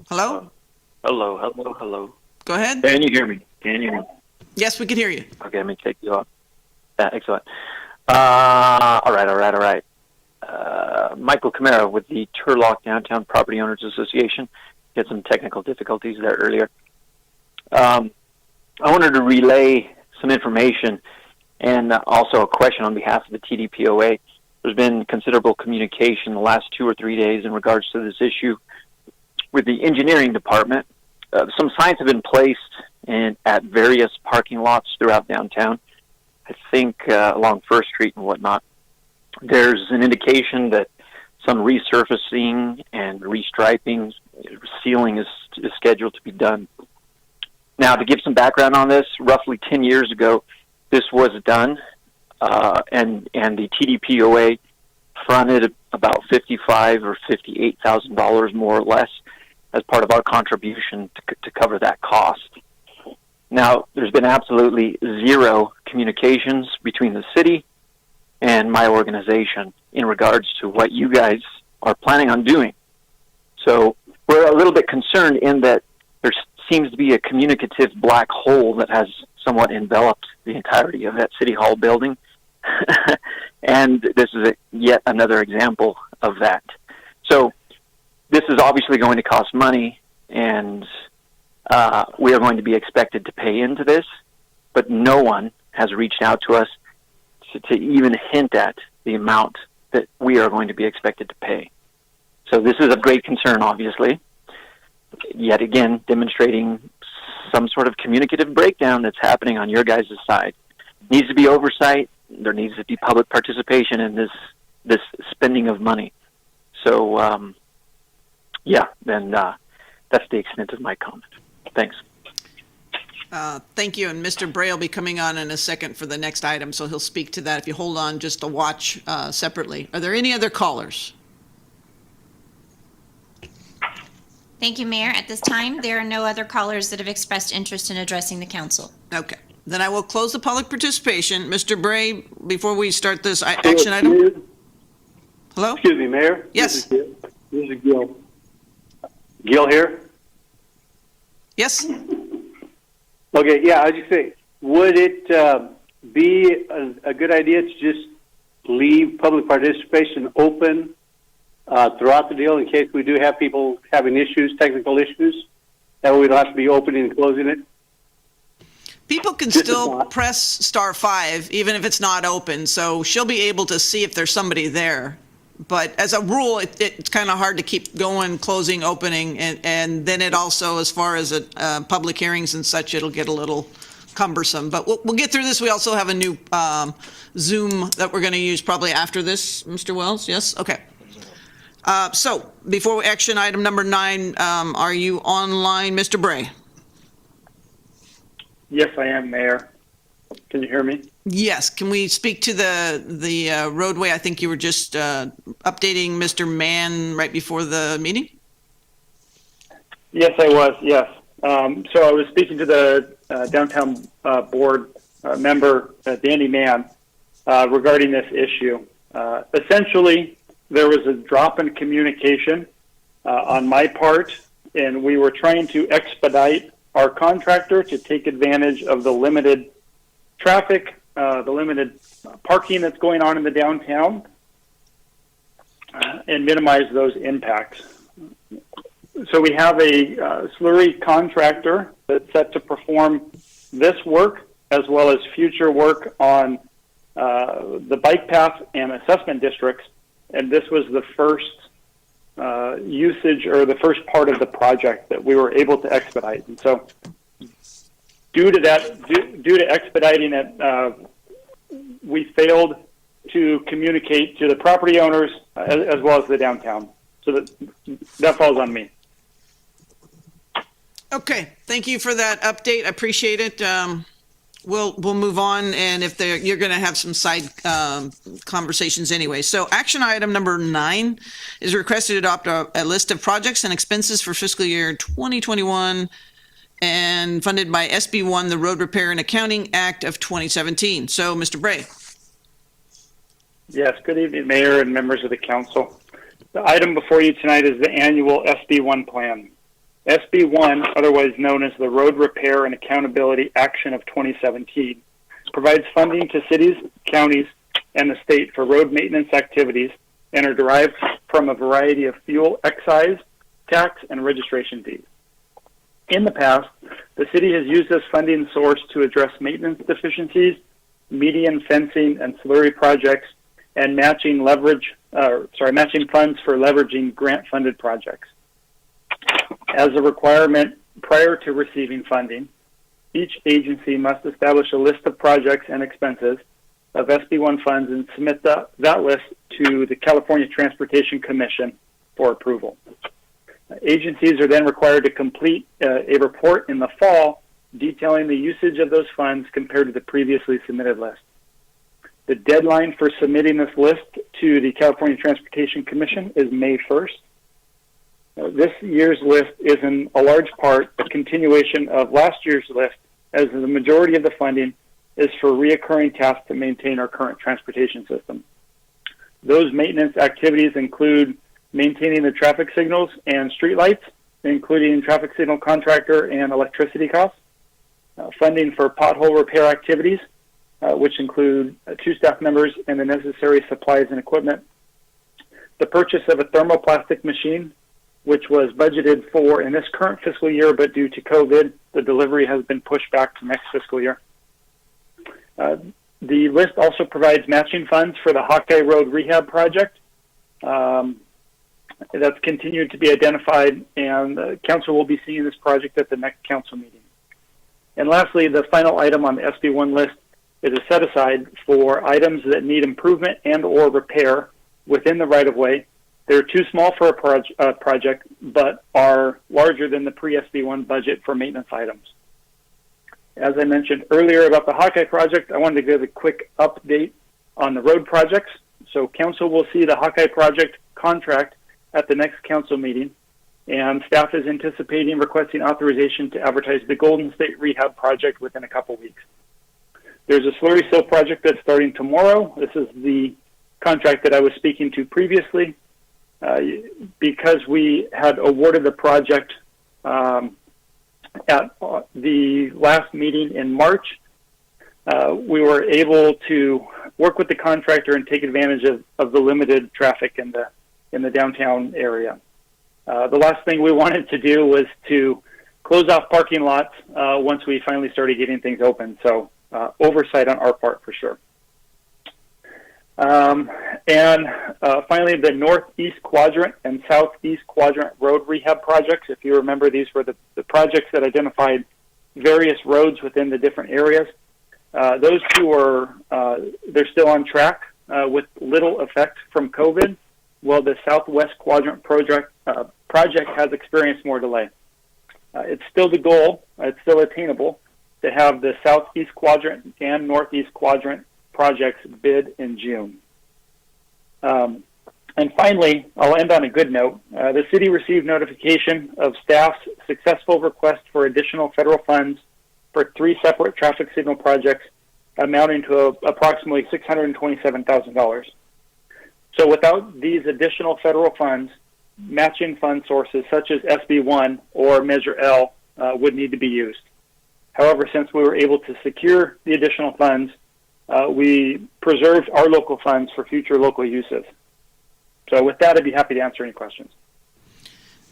Hello? Hello. Go ahead. Can you hear me? Yes, we can hear you. Okay, let me take you off. Yeah, excellent. All right. Michael Camara with the Turlock Downtown Property Owners Association. Had some technical difficulties there earlier. I wanted to relay some information and also a question on behalf of the TDPOA. There's been considerable communication the last 2 or 3 days in regards to this issue with the engineering department. Some signs have been placed at various parking lots throughout downtown, I think along First Street and whatnot. There's an indication that some resurfacing and restriping, sealing is scheduled to be done. Now, to give some background on this, roughly 10 years ago, this was done, and the TDPOA fronted about $55,000 or $58,000 more or less as part of our contribution to cover that cost. Now, there's been absolutely zero communications between the city and my organization in regards to what you guys are planning on doing. So we're a little bit concerned in that there seems to be a communicative black hole that has somewhat enveloped the entirety of that City Hall building. And this is yet another example of that. So this is obviously going to cost money, and we are going to be expected to pay into this, but no one has reached out to us to even hint at the amount that we are going to be expected to pay. So this is of great concern, obviously, yet again demonstrating some sort of communicative breakdown that's happening on your guys' side. Needs to be oversight. There needs to be public participation in this spending of money. So, that's the extent of my comment. Thanks. Thank you. And Mr. Bray will be coming on in a second for the next item, so he'll speak to that if you hold on just to watch separately. Are there any other callers? Thank you, Mayor. At this time, there are no other callers that have expressed interest in addressing the council. Okay. Then I will close the public participation. Mr. Bray, before we start this action item. Hello? Excuse me, Mayor. Yes. This is Gil. Gil here? Yes. Okay, yeah, I was just saying, would it be a good idea to just leave public participation open throughout the deal in case we do have people having issues, technical issues? That way we don't have to be opening and closing it? People can still press *5 even if it's not open, so she'll be able to see if there's somebody there. But as a rule, it's kind of hard to keep going, closing, opening, and then it also, as far as public hearings and such, it'll get a little cumbersome. But we'll get through this. We also have a new Zoom that we're going to use probably after this, Mr. Wells. Yes? Okay. So before action item number 9, are you online, Mr. Bray? Yes, I am, Mayor. Can you hear me? Yes. Can we speak to the roadway? I think you were just updating Mr. Mann right before the meeting. Yes, I was. Yes. So I was speaking to the downtown board member, Danny Mann, regarding this issue. Essentially, there was a drop in communication on my part, and we were trying to expedite our contractor to take advantage of the limited traffic, the limited parking that's going on in the downtown, and minimize those impacts. So we have a slurry contractor that's set to perform this work as well as future work on the bike path and assessment districts, and this was the first usage or the first part of the project that we were able to expedite. And so due to expediting it, we failed to communicate to the property owners as well as the downtown. So that falls on me. Okay, thank you for that update. I appreciate it. We'll move on, and if you're going to have some side conversations anyway. So action item number 9 is requested to adopt a list of projects and expenses for fiscal year 2021 and funded by SB1, the Road Repair and Accounting Act of 2017. So, Mr. Bray. Yes, good evening, Mayor and members of the council. The item before you tonight is the annual SB1 plan. SB1, otherwise known as the Road Repair and Accountability Action of 2017, provides funding to cities, counties, and the state for road maintenance activities and are derived from a variety of fuel excise, tax, and registration fees. In the past, the city has used this funding source to address maintenance deficiencies, median fencing and slurry projects, and matching funds for leveraging grant-funded projects. As a requirement prior to receiving funding, each agency must establish a list of projects and expenses of SB1 funds and submit that list to the California Transportation Commission for approval. Agencies are then required to complete a report in the fall detailing the usage of those funds compared to the previously submitted list. The deadline for submitting this list to the California Transportation Commission is May 1st. This year's list is in a large part a continuation of last year's list, as the majority of the funding is for reoccurring tasks to maintain our current transportation system. Those maintenance activities include maintaining the traffic signals and streetlights, including traffic signal contractor and electricity costs, funding for pothole repair activities, which include 2 staff members and the necessary supplies and equipment, the purchase of a thermoplastic machine, which was budgeted for in this current fiscal year, but due to COVID, the delivery has been pushed back to next fiscal year. The list also provides matching funds for the Hawkeye Road Rehab Project. That's continued to be identified, and the council will be seeing this project at the next council meeting. And lastly, the final item on the SB1 list is a set-aside for items that need improvement and or repair within the right-of-way. They're too small for a project, but are larger than the pre-SB1 budget for maintenance items. As I mentioned earlier about the Hawkeye project, I wanted to give a quick update on the road projects. So council will see the Hawkeye project contract at the next council meeting, and staff is anticipating requesting authorization to advertise the Golden State Rehab project within a couple weeks. There's a slurry sill project that's starting tomorrow. This is the contract that I was speaking to previously. Because we had awarded the project at the last meeting in March, we were able to work with the contractor and take advantage of the limited traffic in the downtown area. The last thing we wanted to do was to close off parking lots once we finally started getting things open. So oversight on our part for sure. Finally, the Northeast Quadrant and Southeast Quadrant road rehab projects. If you remember, these were the projects that identified various roads within the different areas. Those two are they're still on track with little effect from COVID, while the Southwest Quadrant project has experienced more delay. It's still the goal, it's still attainable, to have the Southeast Quadrant and Northeast Quadrant projects bid in June. And finally, I'll end on a good note. The city received notification of staff's successful request for additional federal funds for 3 separate traffic signal projects amounting to approximately $627,000. So without these additional federal funds, matching fund sources such as SB1 or Measure L would need to be used. However, since we were able to secure the additional funds, we preserved our local funds for future local uses. So with that, I'd be happy to answer any questions.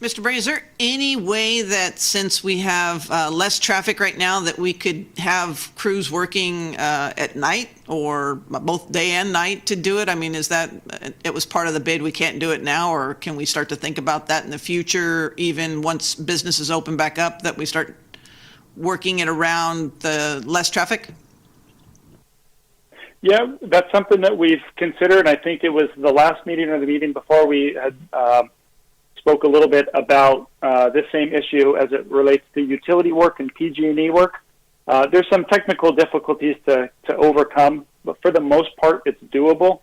Mr. Bray, is there any way that since we have less traffic right now that we could have crews working at night or both day and night to do it? I mean, is that, it was part of the bid, we can't do it now, or can we start to think about that in the future, even once businesses open back up, that we start working it around the less traffic? Yeah, that's something that we've considered. I think it was the last meeting or the meeting before we had spoke a little bit about this same issue as it relates to utility work and PG&E work. There's some technical difficulties to overcome, but for the most part, it's doable,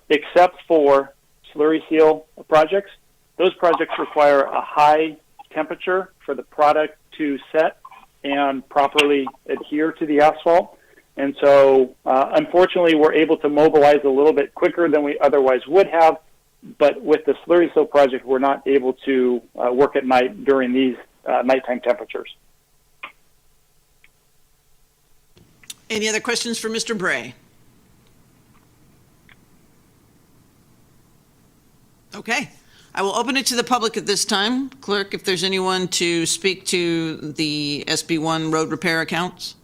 except for slurry seal projects. Those projects require a high temperature for the product to set and properly adhere to the asphalt. And so, unfortunately, we're able to mobilize a little bit quicker than we otherwise would have. But with the slurry sill project, we're not able to work at night during these nighttime temperatures. Any other questions for Mr. Bray? Okay. I will open it to the public at this time. Clerk, if there's anyone to speak to the SB1 road repair accounts?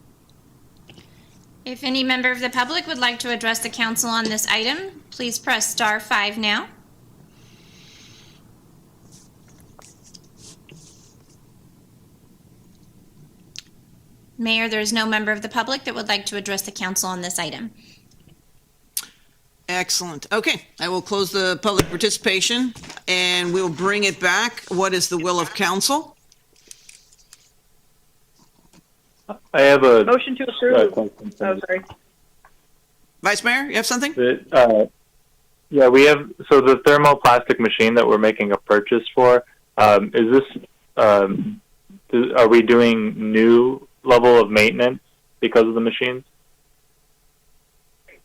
If any member of the public would like to address the council on this item, please press *5 now. Mayor, there is no member of the public that would like to address the council on this item. Excellent. Okay, I will close the public participation and we'll bring it back. What is the will of council? I have a Motion to approve. question. Oh, sorry. Vice Mayor, you have something? Yeah, we have, so the thermoplastic machine that we're making a purchase for, is this, are we doing new level of maintenance because of the machines?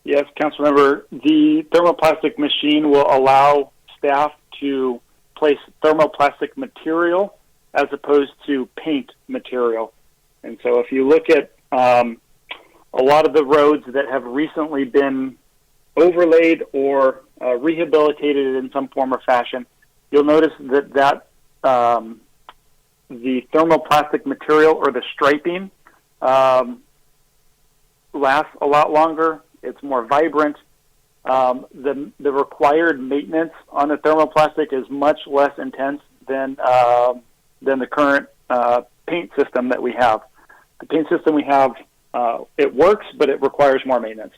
Yes, Councilmember, the thermoplastic machine will allow staff to place thermoplastic material as opposed to paint material. And so if you look at a lot of the roads that have recently been overlaid or rehabilitated in some form or fashion, you'll notice that the thermoplastic material or the striping lasts a lot longer. It's more vibrant. The required maintenance on the thermoplastic is much less intense than the current paint system that we have. The paint system we have, it works, but it requires more maintenance.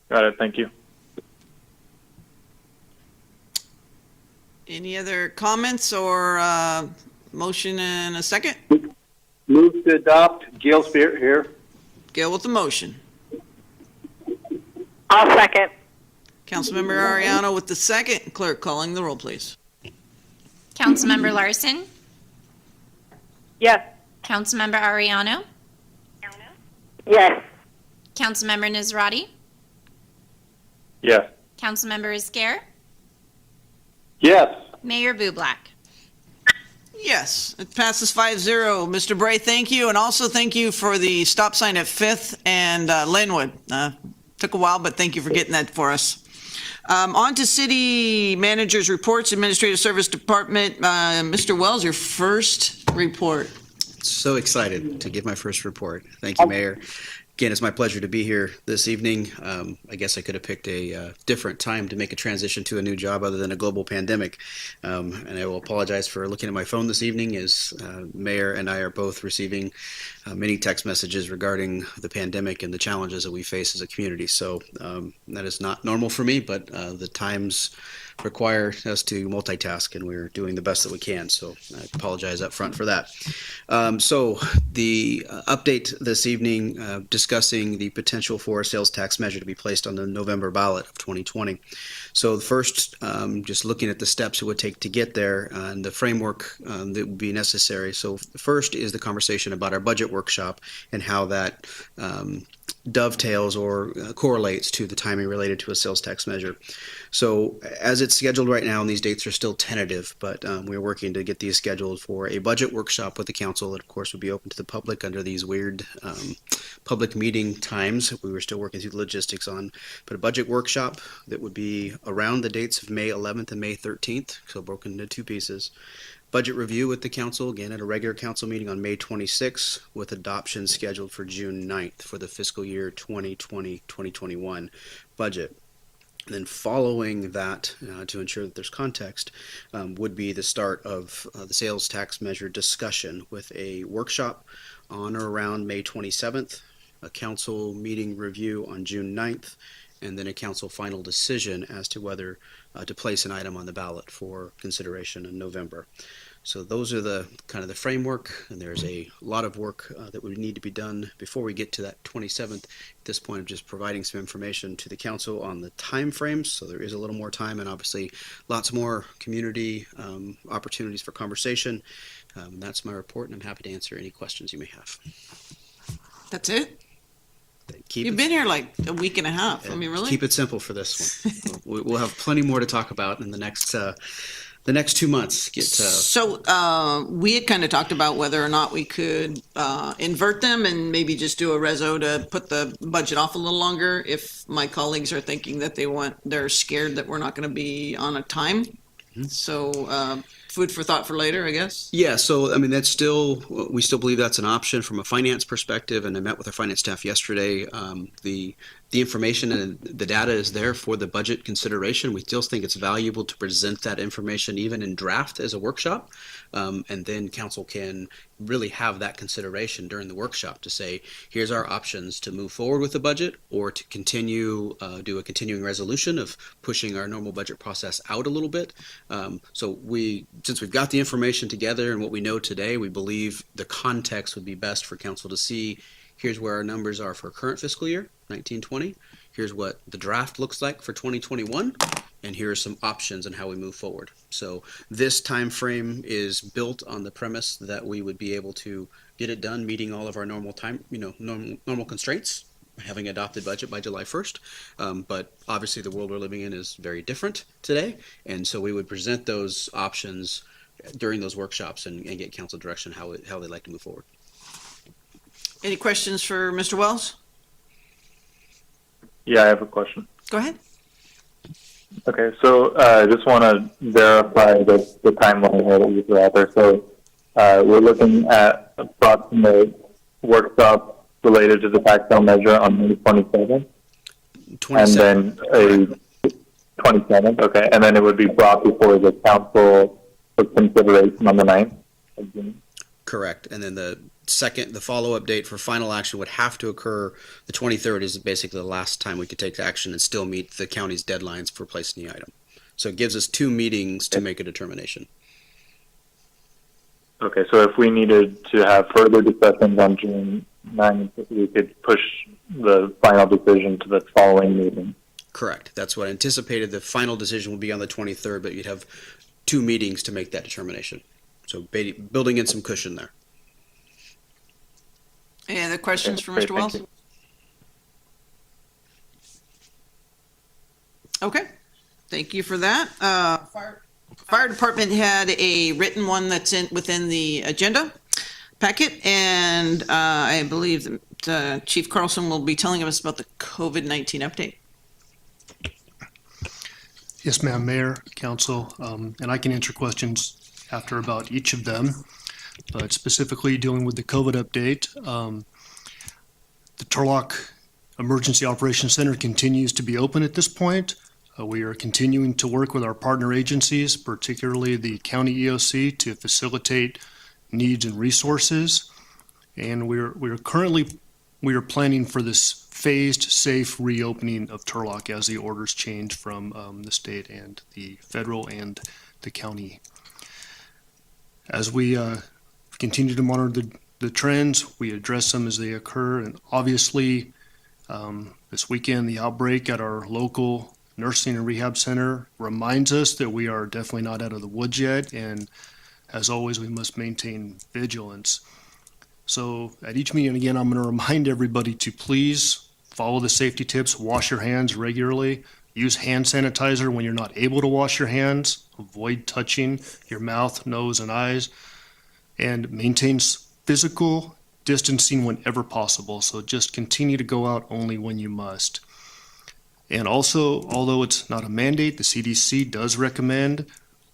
Got it. Thank you. Any other comments or motion and a second? Move to adopt. Gail Spear here. Gail with the motion. I'll second. Councilmember Ariano with the second. Clerk calling the roll, please. Councilmember Larson? Yes. Councilmember Ariano? Yes. Councilmember Nazrati? Yes. Councilmember Iscare? Yes. Mayor Bublak? Yes, it passes 5-0. Mr. Bray, thank you, and also thank you for the stop sign at 5th and Linwood. Took a while, but thank you for getting that for us. On to city managers' reports, Administrative Service Department. Mr. Wells, your first report. So excited to give my first report. Thank you, Mayor. Again, it's my pleasure to be here this evening. I guess I could have picked a different time to make a transition to a new job other than a global pandemic. And I will apologize for looking at my phone this evening as Mayor and I are both receiving many text messages regarding the pandemic and the challenges that we face as a community. So that is not normal for me, but the times require us to multitask, and we're doing the best that we can. So I apologize up front for that. So the update this evening discussing the potential for a sales tax measure to be placed on the November ballot of 2020. So the first, just looking at the steps it would take to get there and the framework that would be necessary. So the first is the conversation about our budget workshop and how that dovetails or correlates to the timing related to a sales tax measure. So as it's scheduled right now, and these dates are still tentative, but we're working to get these scheduled for a budget workshop with the council that of course would be open to the public under these weird public meeting times we were still working through the logistics on, but a budget workshop that would be around the dates of May 11th and May 13th, so broken into two pieces. Budget review with the council, again at a regular council meeting on May 26th, with adoption scheduled for June 9th for the fiscal year 2020-2021 budget. And then following that, to ensure that there's context, would be the start of the sales tax measure discussion with a workshop on or around May 27th, a council meeting review on June 9th, and then a council final decision as to whether to place an item on the ballot for consideration in November. So those are the kind of the framework, and there's a lot of work that would need to be done before we get to that 27th. At this point, I'm just providing some information to the council on the time frames, so there is a little more time and obviously lots more community opportunities for conversation. That's my report, and I'm happy to answer any questions you may have. That's it? You've been here like a week and a half. I mean, really? Keep it simple for this one. We'll have plenty more to talk about in the next the next 2 months get So we had kind of talked about whether or not we could invert them and maybe just do a reso to put the budget off a little longer if my colleagues are thinking that they're scared that we're not going to be on a time. So food for thought for later, I guess. Yeah, so I mean we still believe that's an option from a finance perspective, and I met with our finance staff yesterday. The information and the data is there for the budget consideration. We still think it's valuable to present that information even in draft as a workshop, and then council can really have that consideration during the workshop to say, here's our options to move forward with the budget or to continue, do a continuing resolution of pushing our normal budget process out a little bit. So since we've got the information together and what we know today, we believe the context would be best for council to see, here's where our numbers are for current fiscal year, 1920. Here's what the draft looks like for 2021. And here are some options on how we move forward. So this time frame is built on the premise that we would be able to get it done, meeting all of our normal time, normal constraints, having adopted budget by July 1st. But obviously the world we're living in is very different today. And so we would present those options during those workshops and get council direction how they'd like to move forward. Any questions for Mr. Wells? Yeah, I have a question. Go ahead. Okay, so I just want to verify the timeline here that you threw out there. So we're looking at approximate workshop related to the tax sale measure on May 27th. 27th. And then a 27th, okay. And then it would be brought before the council for consideration on the 9th of June. Correct. And then the follow-up date for final action would have to occur. The 23rd is basically the last time we could take action and still meet the county's deadlines for placing the item. So it gives us 2 meetings to make a determination. Okay, so if we needed to have further discussions on June 9th, we could push the final decision to the following meeting. Correct. That's what I anticipated. The final decision will be on the 23rd, but you'd have 2 meetings to make that determination. So building in some cushion there. Any other questions for Mr. Wells? Okay, thank you for that. Fire department had a written one that's within the agenda packet, and I believe that Chief Carlson will be telling us about the COVID-19 update. Yes, ma'am, Mayor, Council, and I can answer questions after about each of them. But specifically dealing with the COVID update, the Turlock Emergency Operations Center continues to be open at this point. We are continuing to work with our partner agencies, particularly the County EOC, to facilitate needs and resources. And we are planning for this phased, safe reopening of Turlock as the orders change from the state and the federal and the county. As we continue to monitor the trends, we address them as they occur, and obviously this weekend the outbreak at our local nursing and rehab center reminds us that we are definitely not out of the woods yet, and as always we must maintain vigilance. So at each meeting, again, I'm going to remind everybody to please follow the safety tips, wash your hands regularly, use hand sanitizer when you're not able to wash your hands, avoid touching your mouth, nose, and eyes, and maintain physical distancing whenever possible. So just continue to go out only when you must. And also, although it's not a mandate, the CDC does recommend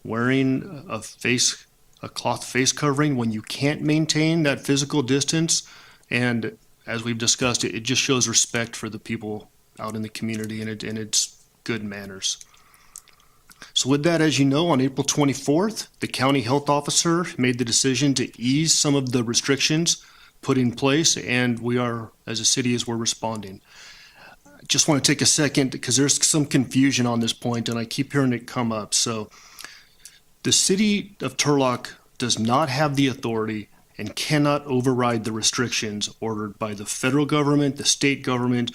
wearing a cloth face covering when you can't maintain that physical distance. And as we've discussed, it just shows respect for the people out in the community, and it's good manners. So with that, as you know, on April 24th, the county health officer made the decision to ease some of the restrictions put in place, and we are, as a city, we're responding. I just want to take a second because there's some confusion on this point, and I keep hearing it come up. So the city of Turlock does not have the authority and cannot override the restrictions ordered by the federal government, the state government,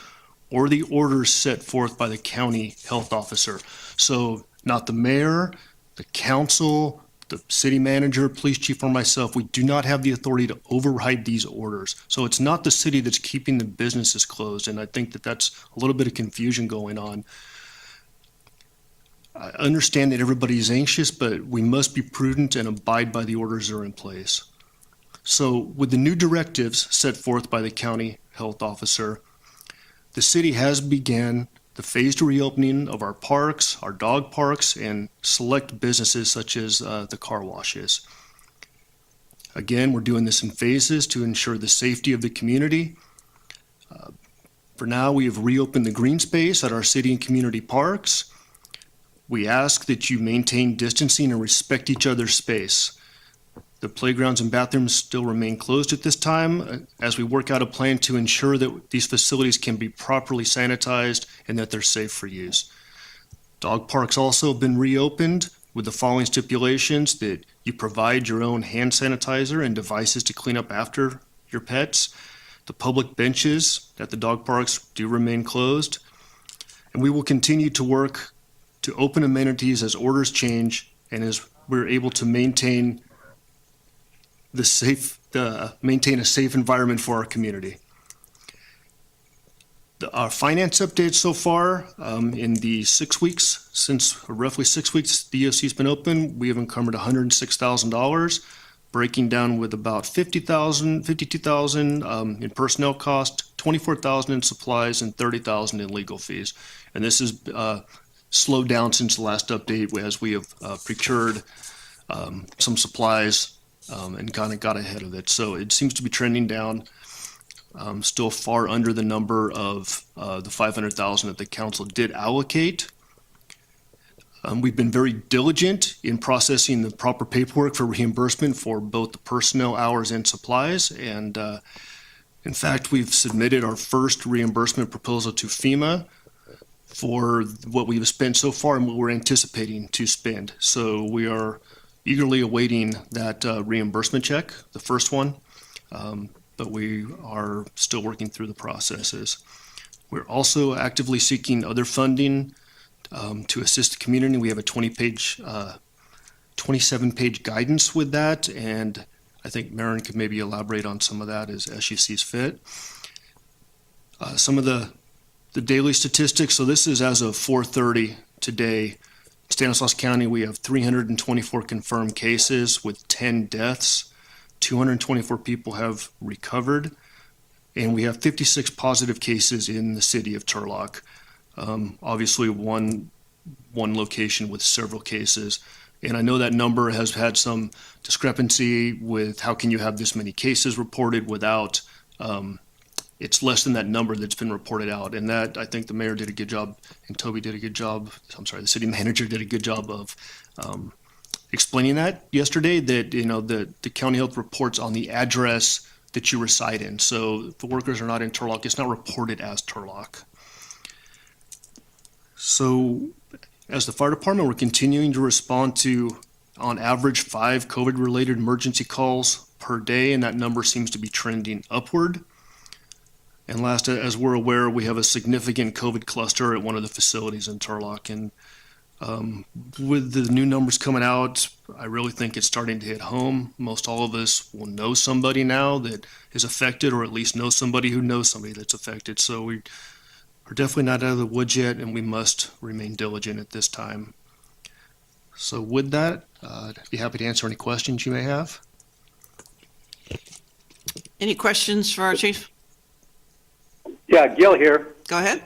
or the orders set forth by the county health officer. So not the mayor, the council, the city manager, police chief, or myself, we do not have the authority to override these orders. So it's not the city that's keeping the businesses closed, and I think that that's a little bit of confusion going on. I understand that everybody is anxious, but we must be prudent and abide by the orders that are in place. So with the new directives set forth by the county health officer, the city has began the phased reopening of our parks, our dog parks, and select businesses such as the car washes. Again, we're doing this in phases to ensure the safety of the community. For now, we have reopened the green space at our city and community parks. We ask that you maintain distancing and respect each other's space. The playgrounds and bathrooms still remain closed at this time as we work out a plan to ensure that these facilities can be properly sanitized and that they're safe for use. Dog parks also have been reopened with the following stipulations: that you provide your own hand sanitizer and devices to clean up after your pets. The public benches at the dog parks do remain closed. And we will continue to work to open amenities as orders change and as we're able to maintain a safe environment for our community. Our finance update so far, in the 6 weeks, roughly 6 weeks the EOC's been open, we have encumbered $106,000, breaking down with about $52,000 in personnel cost, $24,000 in supplies, and $30,000 in legal fees. And this is slowed down since the last update as we have procured some supplies and kind of got ahead of it. So it seems to be trending down, still far under the number of the $500,000 that the council did allocate. We've been very diligent in processing the proper paperwork for reimbursement for both the personnel hours and supplies. And in fact, we've submitted our first reimbursement proposal to FEMA for what we've spent so far and what we're anticipating to spend. So we are eagerly awaiting that reimbursement check, the first one, but we are still working through the processes. We're also actively seeking other funding to assist the community. We have a 27-page guidance with that, and I think Maren could maybe elaborate on some of that as she sees fit. Some of the daily statistics, so this is as of 4:30 today. Stanislaus County, we have 324 confirmed cases with 10 deaths. 224 people have recovered, and we have 56 positive cases in the city of Turlock. Obviously, one location with several cases. And I know that number has had some discrepancy with how can you have this many cases reported without, it's less than that number that's been reported out. And that, I think the mayor did a good job, and Toby did a good job, the city manager did a good job of explaining that yesterday, that, the county health reports on the address that you reside in. So if the workers are not in Turlock, it's not reported as Turlock. So as the fire department, we're continuing to respond to, on average, 5 COVID-related emergency calls per day, and that number seems to be trending upward. And last, as we're aware, we have a significant COVID cluster at one of the facilities in Turlock. And with the new numbers coming out, I really think it's starting to hit home. Most all of us will know somebody now that is affected, or at least know somebody who knows somebody that's affected. So we are definitely not out of the woods yet, and we must remain diligent at this time. So with that, I'd be happy to answer any questions you may have. Any questions for our chief? Yeah, Gil here. Go ahead.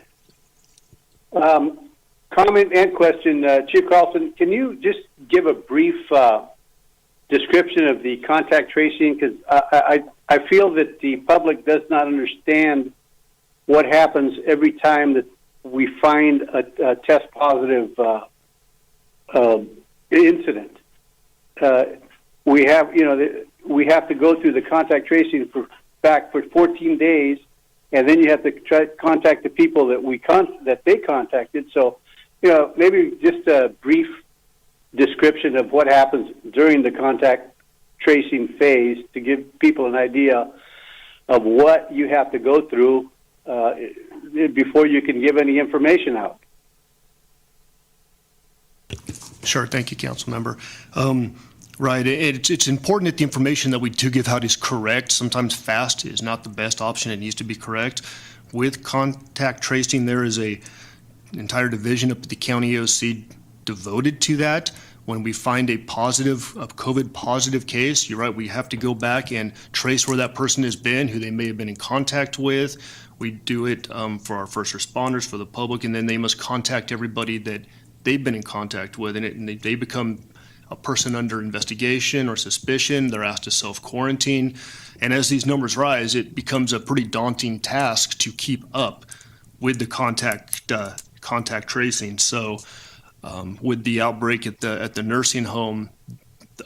Comment and question. Chief Carlson, can you just give a brief description of the contact tracing? Because I feel that the public does not understand what happens every time that we find a test positive incident. We have to go through the contact tracing for 14 days, and then you have to try to contact the people that they contacted. So, maybe just a brief description of what happens during the contact tracing phase to give people an idea of what you have to go through before you can give any information out. Sure. Thank you, council member. Right. It's important that the information that we do give out is correct. Sometimes fast is not the best option. It needs to be correct. With contact tracing, there is an entire division up at the county EOC devoted to that. When we find a COVID positive case, you're right, we have to go back and trace where that person has been, who they may have been in contact with. We do it for our first responders, for the public, and then they must contact everybody that they've been in contact with, and they become a person under investigation or suspicion. They're asked to self-quarantine. And as these numbers rise, it becomes a pretty daunting task to keep up with the contact tracing. So with the outbreak at the nursing home,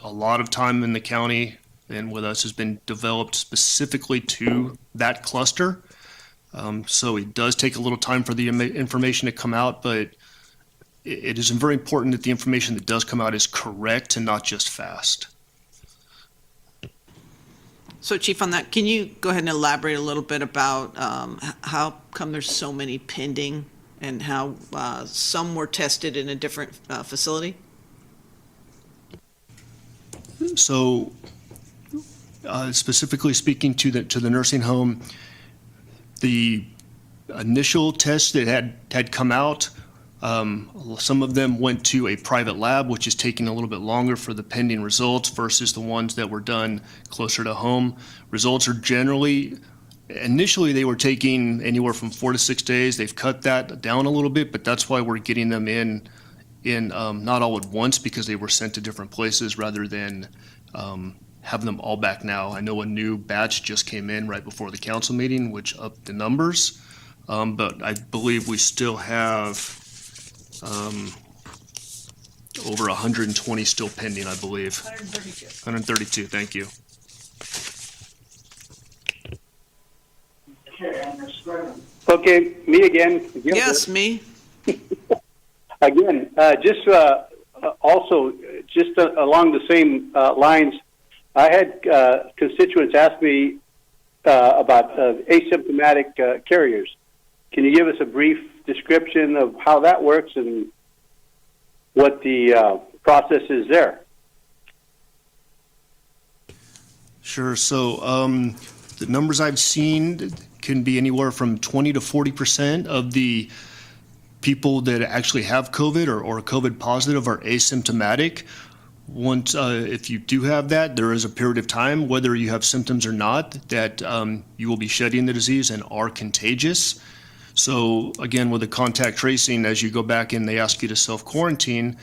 a lot of time in the county and with us has been developed specifically to that cluster. So it does take a little time for the information to come out, but it is very important that the information that does come out is correct and not just fast. So, Chief, on that, can you go ahead and elaborate a little bit about how come there's so many pending and how some were tested in a different facility? So, specifically speaking to the nursing home, the initial tests that had come out, some of them went to a private lab, which is taking a little bit longer for the pending results versus the ones that were done closer to home. Results are initially they were taking anywhere from 4 to 6 days. They've cut that down a little bit, but that's why we're getting them in not all at once, because they were sent to different places rather than having them all back now. I know a new batch just came in right before the council meeting, which upped the numbers, but I believe we still have over 120 still pending, I believe. 132. 132, thank you. Okay, me again. Yes, me. Again, also, along the same lines, I had constituents ask me about asymptomatic carriers. Can you give us a brief description of how that works and what the process is there? Sure. So the numbers I've seen can be anywhere from 20 to 40% of the people that actually have COVID or COVID positive are asymptomatic. Once, if you do have that, there is a period of time, whether you have symptoms or not, that you will be shedding the disease and are contagious. So again, with the contact tracing, as you go back and they ask you to self-quarantine,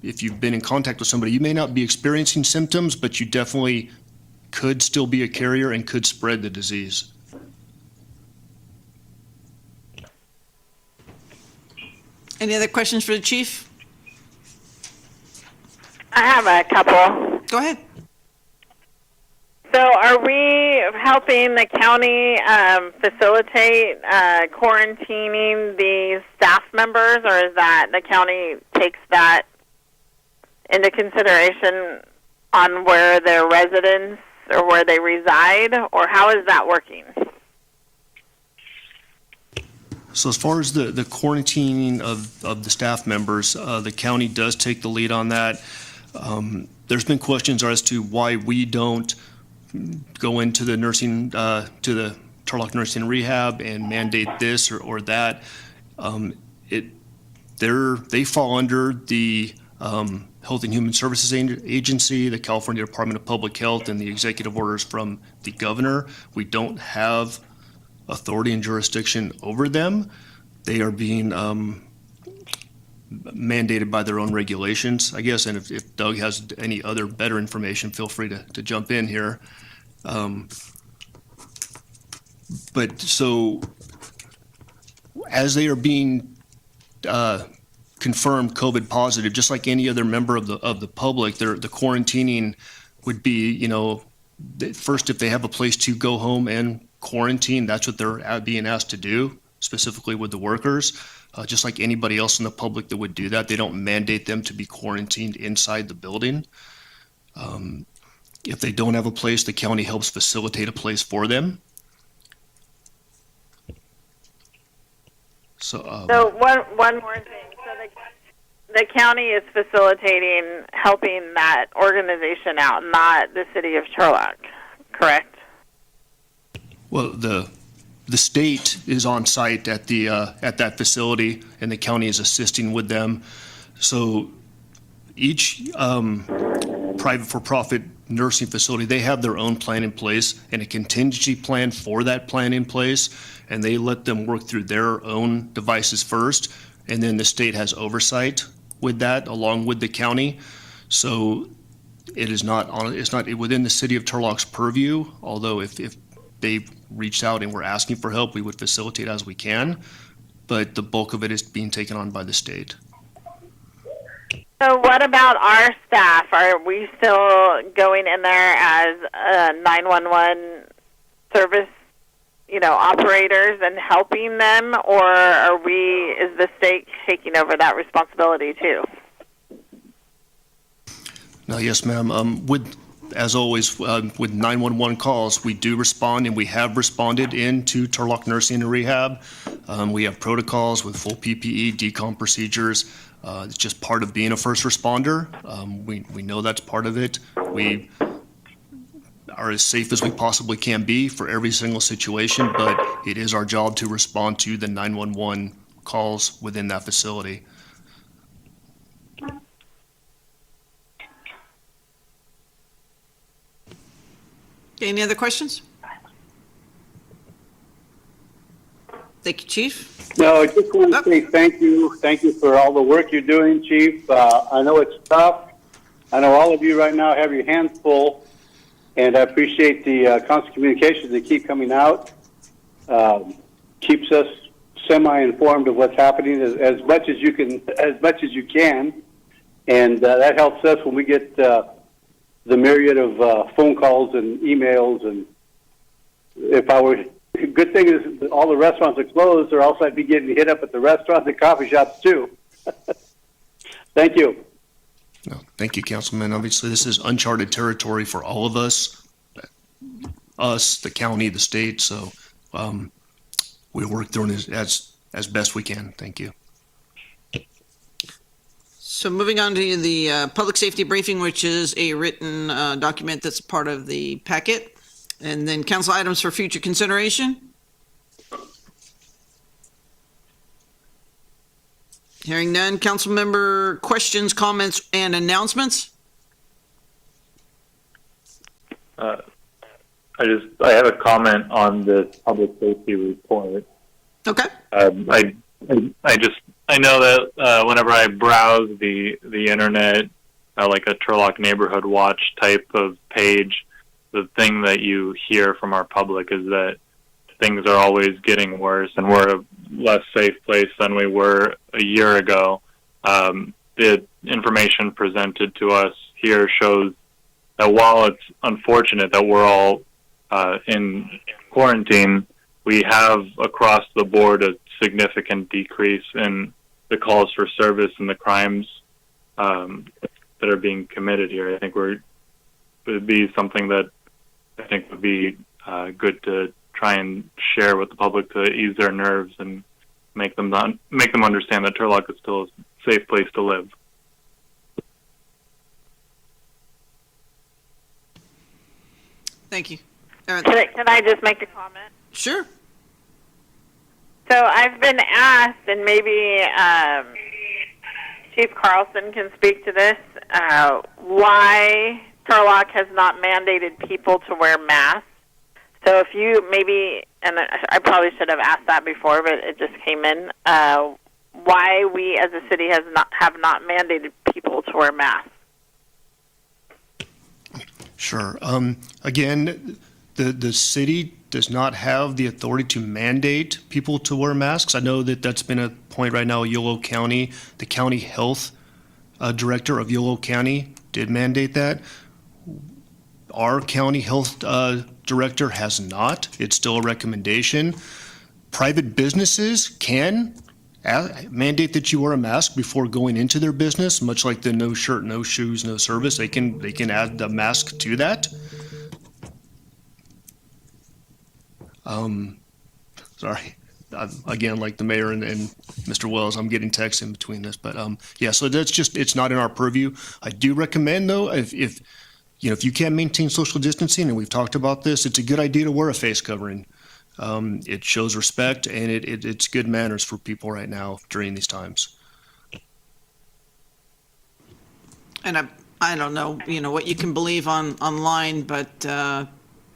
if you've been in contact with somebody, you may not be experiencing symptoms, but you definitely could still be a carrier and could spread the disease. Any other questions for the chief? I have a couple. Go ahead. So are we helping the county facilitate quarantining the staff members, or is that the county takes that into consideration on where their residence or where they reside, or how is that working? So as far as the quarantining of the staff members, the county does take the lead on that. There's been questions as to why we don't go into the nursing, to the Turlock Nursing Rehab and mandate this or that. They fall under the Health and Human Services Agency, the California Department of Public Health, and the executive orders from the governor. We don't have authority and jurisdiction over them. They are being mandated by their own regulations, I guess. And if Doug has any other better information, feel free to jump in here. But so as they are being confirmed COVID positive, just like any other member of the public, the quarantining would be, first, if they have a place to go home and quarantine, that's what they're being asked to do, specifically with the workers. Just like anybody else in the public that would do that, they don't mandate them to be quarantined inside the building. If they don't have a place, the county helps facilitate a place for them. So one more thing. So the county is facilitating, helping that organization out, not the city of Turlock, correct? Well, the state is on site at that facility, and the county is assisting with them. So each private for-profit nursing facility, they have their own plan in place and a contingency plan for that plan in place, and they let them work through their own devices first, and then the state has oversight with that along with the county. So it's not within the city of Turlock's purview, although if they've reached out and we're asking for help, we would facilitate as we can, but the bulk of it is being taken on by the state. So what about our staff? Are we still going in there as 911 service, operators and helping them, or is the state taking over that responsibility too? No, yes, ma'am. As always, with 911 calls, we do respond, and we have responded into Turlock Nursing and Rehab. We have protocols with full PPE, decom procedures. It's just part of being a first responder. We know that's part of it. We are as safe as we possibly can be for every single situation, but it is our job to respond to the 911 calls within that facility. Any other questions? Thank you, Chief. No, I just want to say thank you. Thank you for all the work you're doing, Chief. I know it's tough. I know all of you right now have your hands full, and I appreciate the constant communications that keep coming out. Keeps us semi-informed of what's happening as much as you can, and that helps us when we get the myriad of phone calls and emails. And good thing is all the restaurants are closed, or else I'd be getting hit up at the restaurants and coffee shops too. Thank you. No, thank you, Councilman. Obviously, this is uncharted territory for all of us, the county, the state. So we work through it as best we can. Thank you. So moving on to the public safety briefing, which is a written document that's part of the packet. And then council items for future consideration. Hearing none. Council member questions, comments, and announcements? I have a comment on the public safety report. Okay. I know that whenever I browse the internet, like a Turlock Neighborhood Watch type of page, the thing that you hear from our public is that things are always getting worse, and we're a less safe place than we were a year ago. The information presented to us here shows that while it's unfortunate that we're all in quarantine, we have across the board a significant decrease in the calls for service and the crimes that are being committed here. I think it would be something that I think would be good to try and share with the public to ease their nerves and make them understand that Turlock is still a safe place to live. Thank you. Can I just make a comment? Sure. So I've been asked, and maybe Chief Carlson can speak to this, why Turlock has not mandated people to wear masks. So if you maybe, and I probably should have asked that before, but it just came in, why we as a city have not mandated people to wear masks. Sure. Again, the city does not have the authority to mandate people to wear masks. I know that that's been a point right now in Yolo County. The county health director of Yolo County did mandate that. Our county health director has not. It's still a recommendation. Private businesses can mandate that you wear a mask before going into their business, much like the no shirt, no shoes, no service. They can add the mask to that. Sorry. Again, like the mayor and Mr. Wells, I'm getting texts in between this, but yeah, so that's just, it's not in our purview. I do recommend though, if you can't maintain social distancing, and we've talked about this, it's a good idea to wear a face covering. It shows respect, and it's good manners for people right now during these times. And I don't know, what you can believe online, but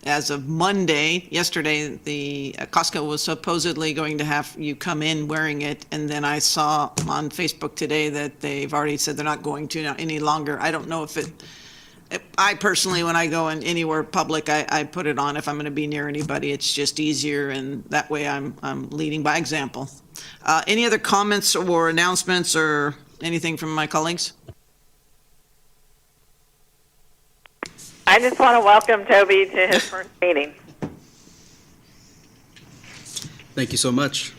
as of Monday, yesterday, the Costco was supposedly going to have you come in wearing it, and then I saw on Facebook today that they've already said they're not going to now any longer. I don't know if I personally, when I go in anywhere public, I put it on if I'm going to be near anybody. It's just easier, and that way I'm leading by example. Any other comments or announcements or anything from my colleagues? I just want to welcome Toby to his first meeting. Thank you so much.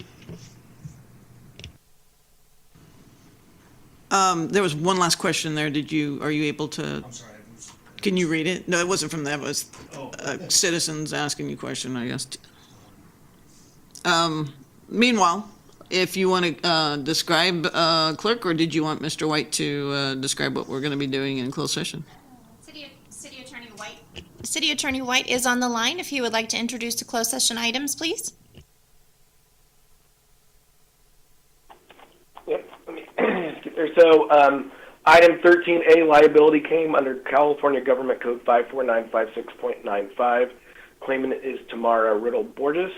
There was one last question there. Are you able to? I'm sorry. Can you read it? No, it wasn't from them. It was citizens asking you a question, I guess. Meanwhile, if you want to describe clerk, or did you want Mr. White to describe what we're going to be doing in closed session? City Attorney White is on the line. If you would like to introduce the closed session items, please. Yep. Let me get there. So, item 13A, liability came under California Government Code 54956.95. Claimant is Tamara Riddle Borges.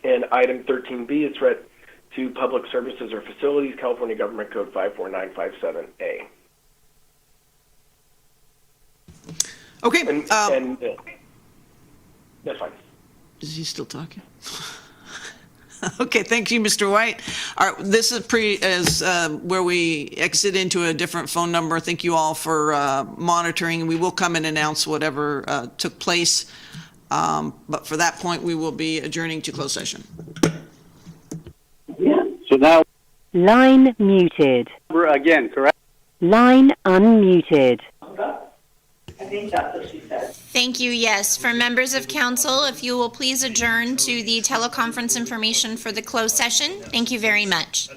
And item 13B, it's read to Public Services or Facilities, California Government Code 54957A. Okay. That's fine. Is he still talking? Okay, thank you, Mr. White. All right, this is where we exit into a different phone number. Thank you all for monitoring. We will come and announce whatever took place, but for that point, we will be adjourning to closed session. So now, Line muted. we're again, correct? Line unmuted. I think that's what she said. Thank you. Yes. For members of council, if you will please adjourn to the teleconference information for the closed session. Thank you very much.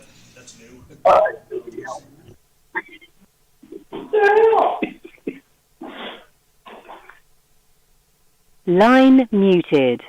Line muted.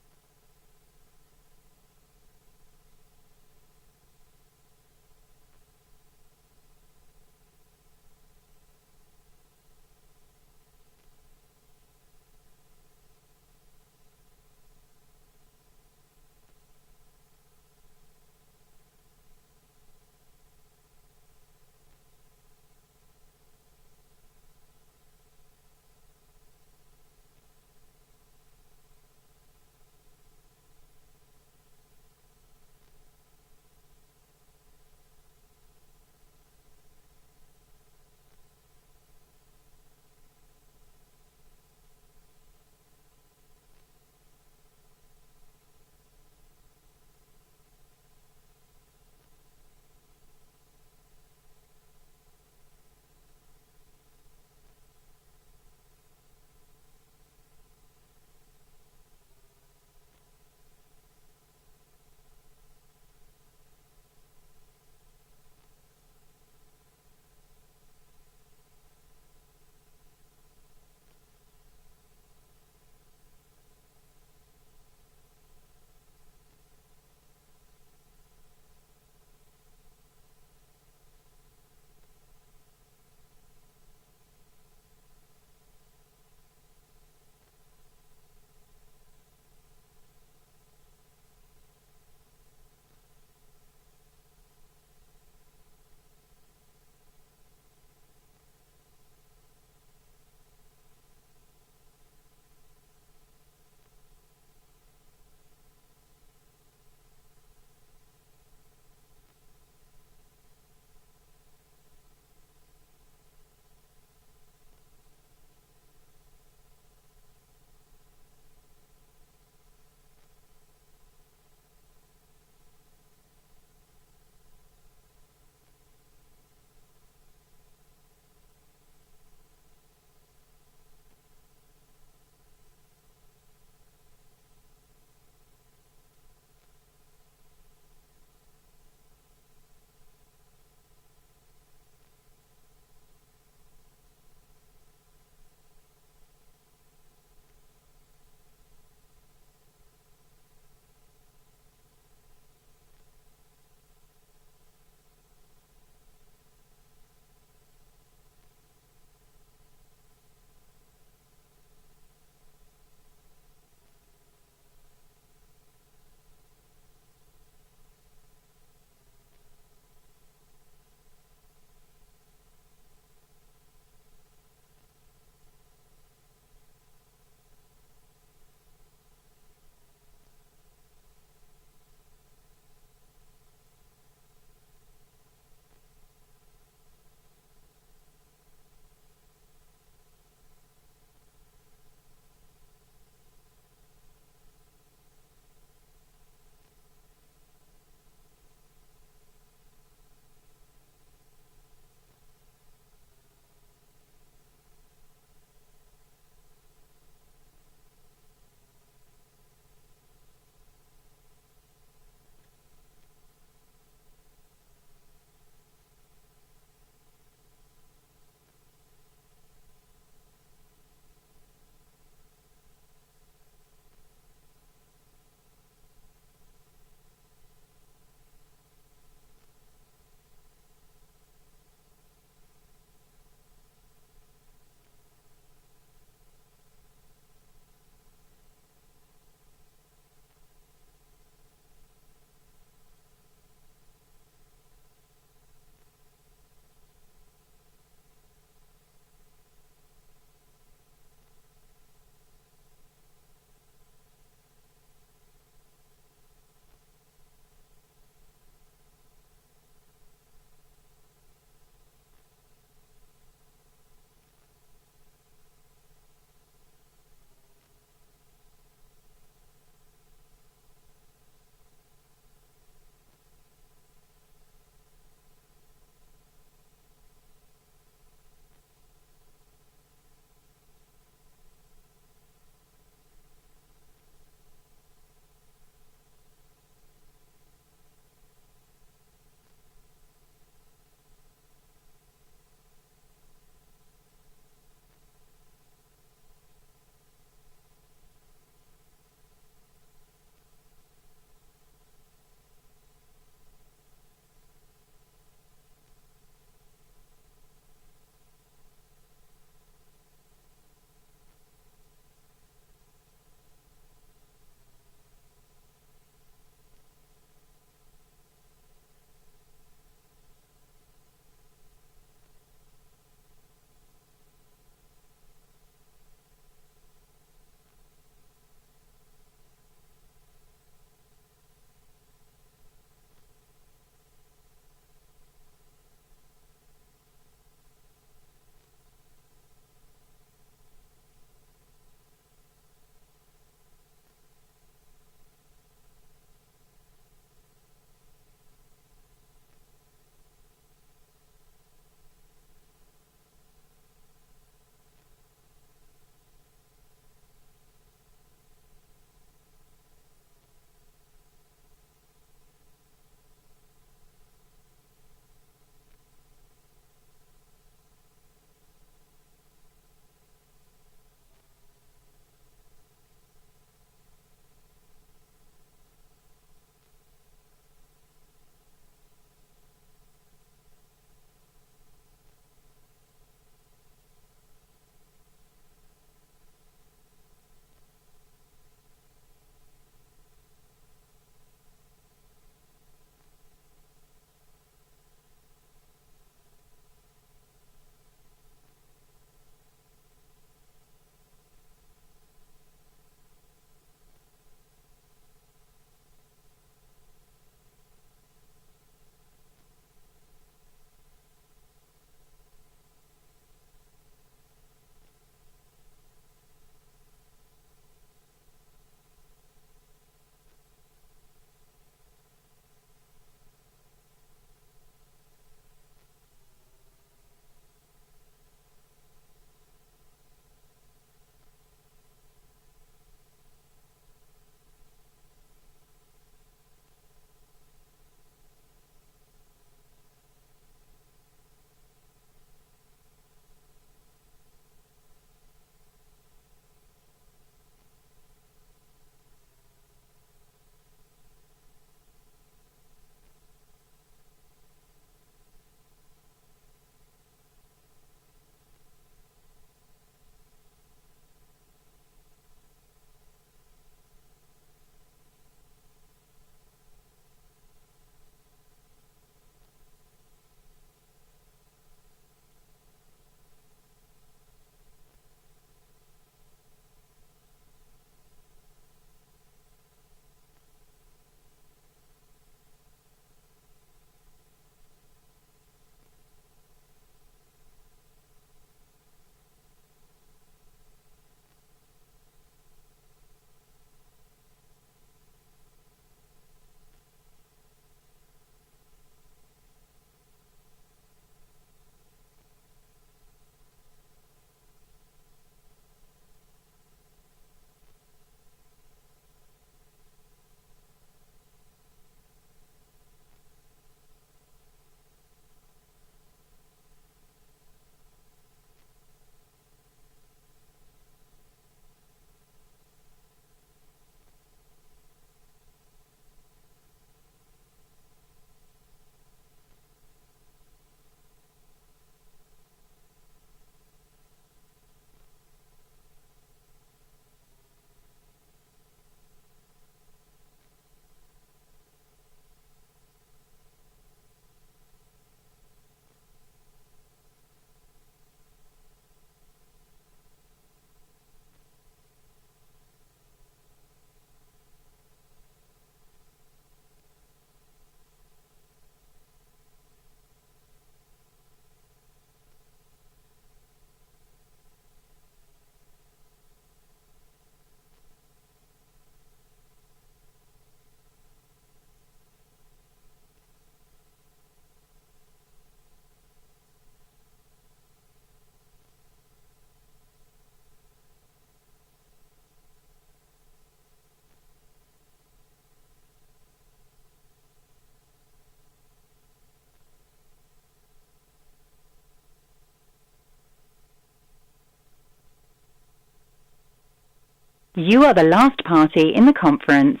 You are the last party in the conference.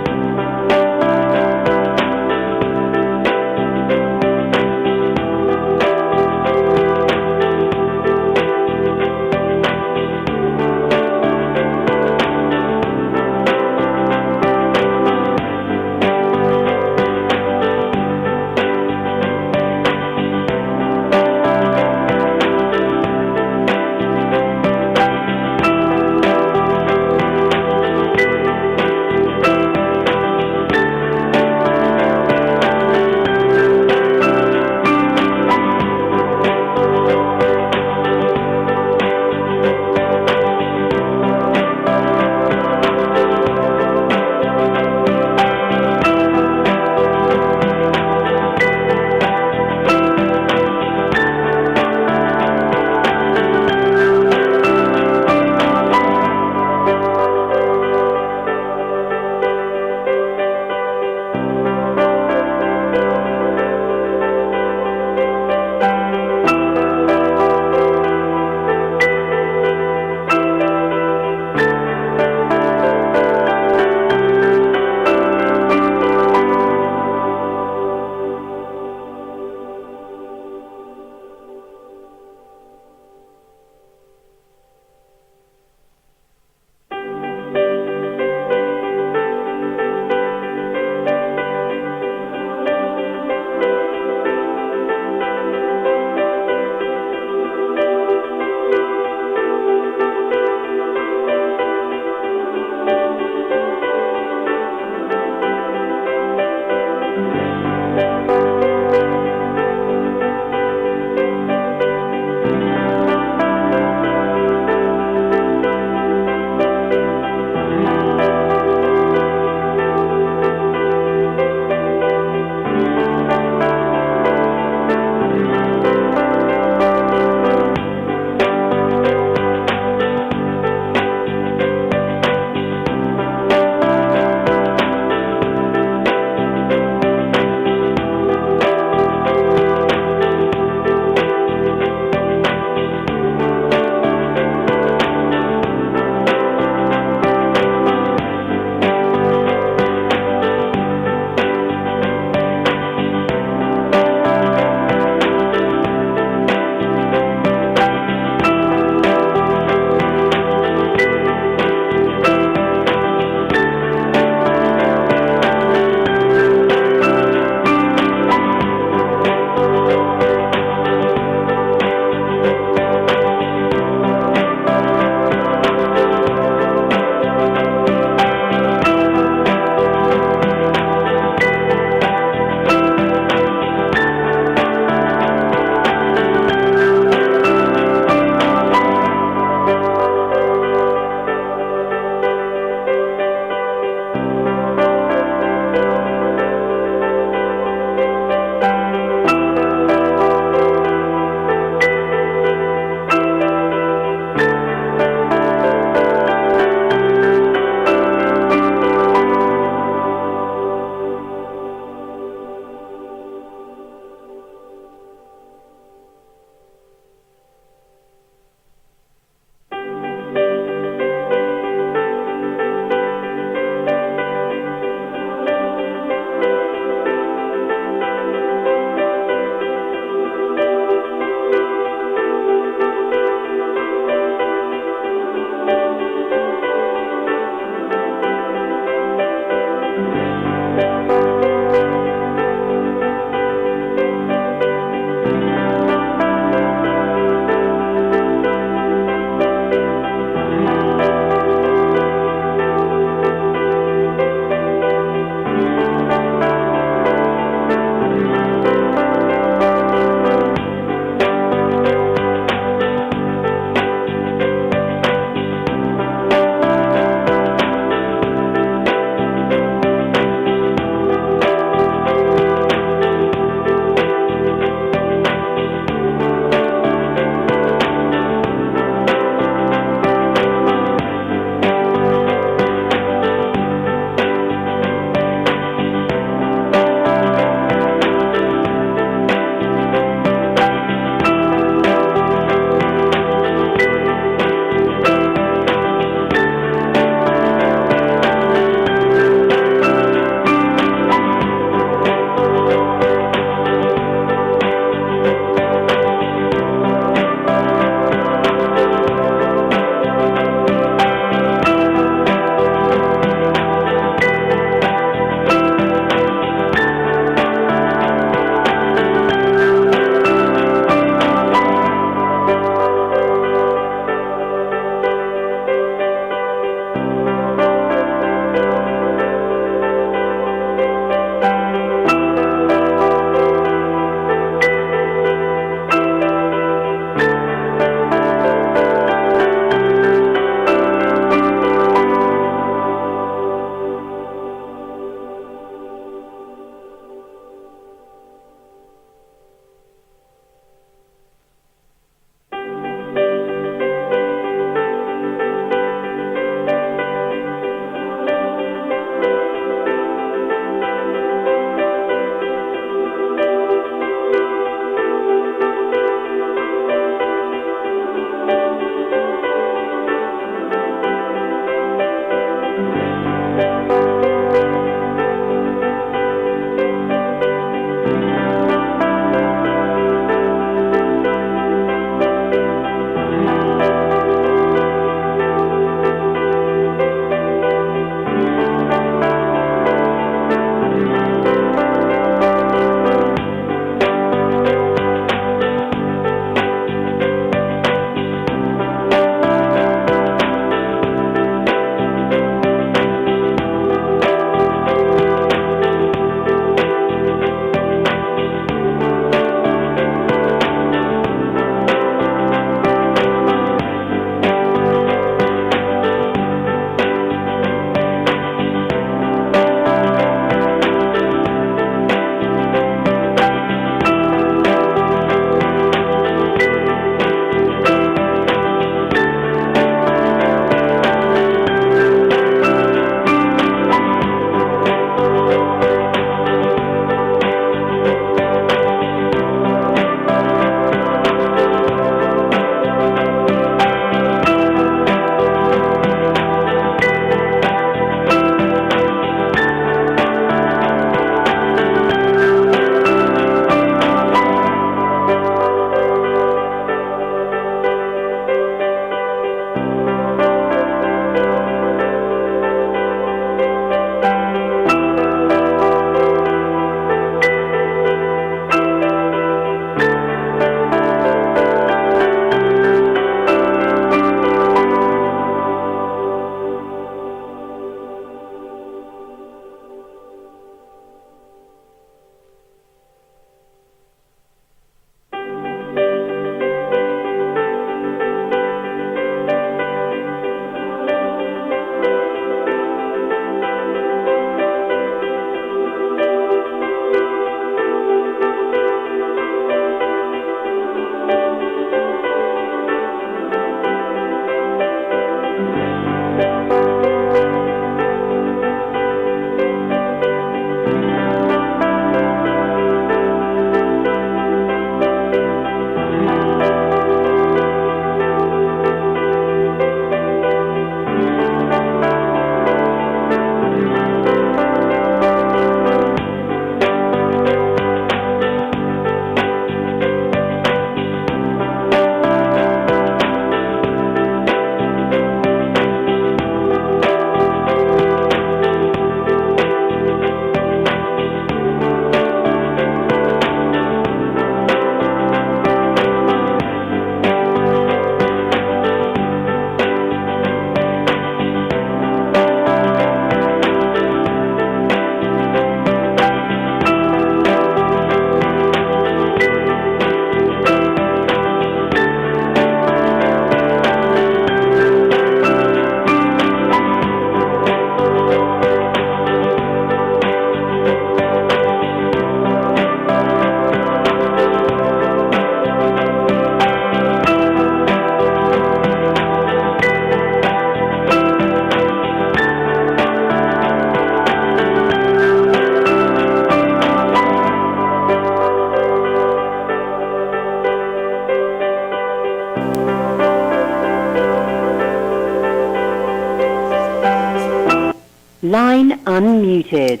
Line unmuted.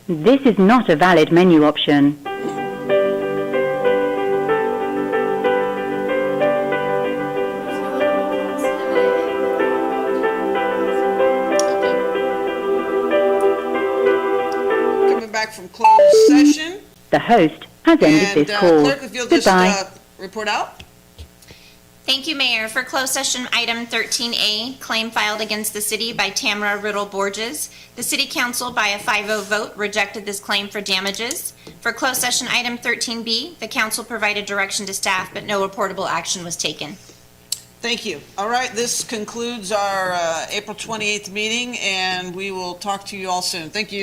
This is not a valid menu option. Coming back from closed session. The host has ended And this call. Clerk, if you'll just Goodbye. report out. Thank you, Mayor. For closed session item 13A, claim filed against the city by Tamara Riddle Borges. The city council, by a 5-0 vote, rejected this claim for damages. For closed session item 13B, the council provided direction to staff, but no reportable action was taken. Thank you. All right, this concludes our April 28th meeting, and we will talk to you all soon. Thank you.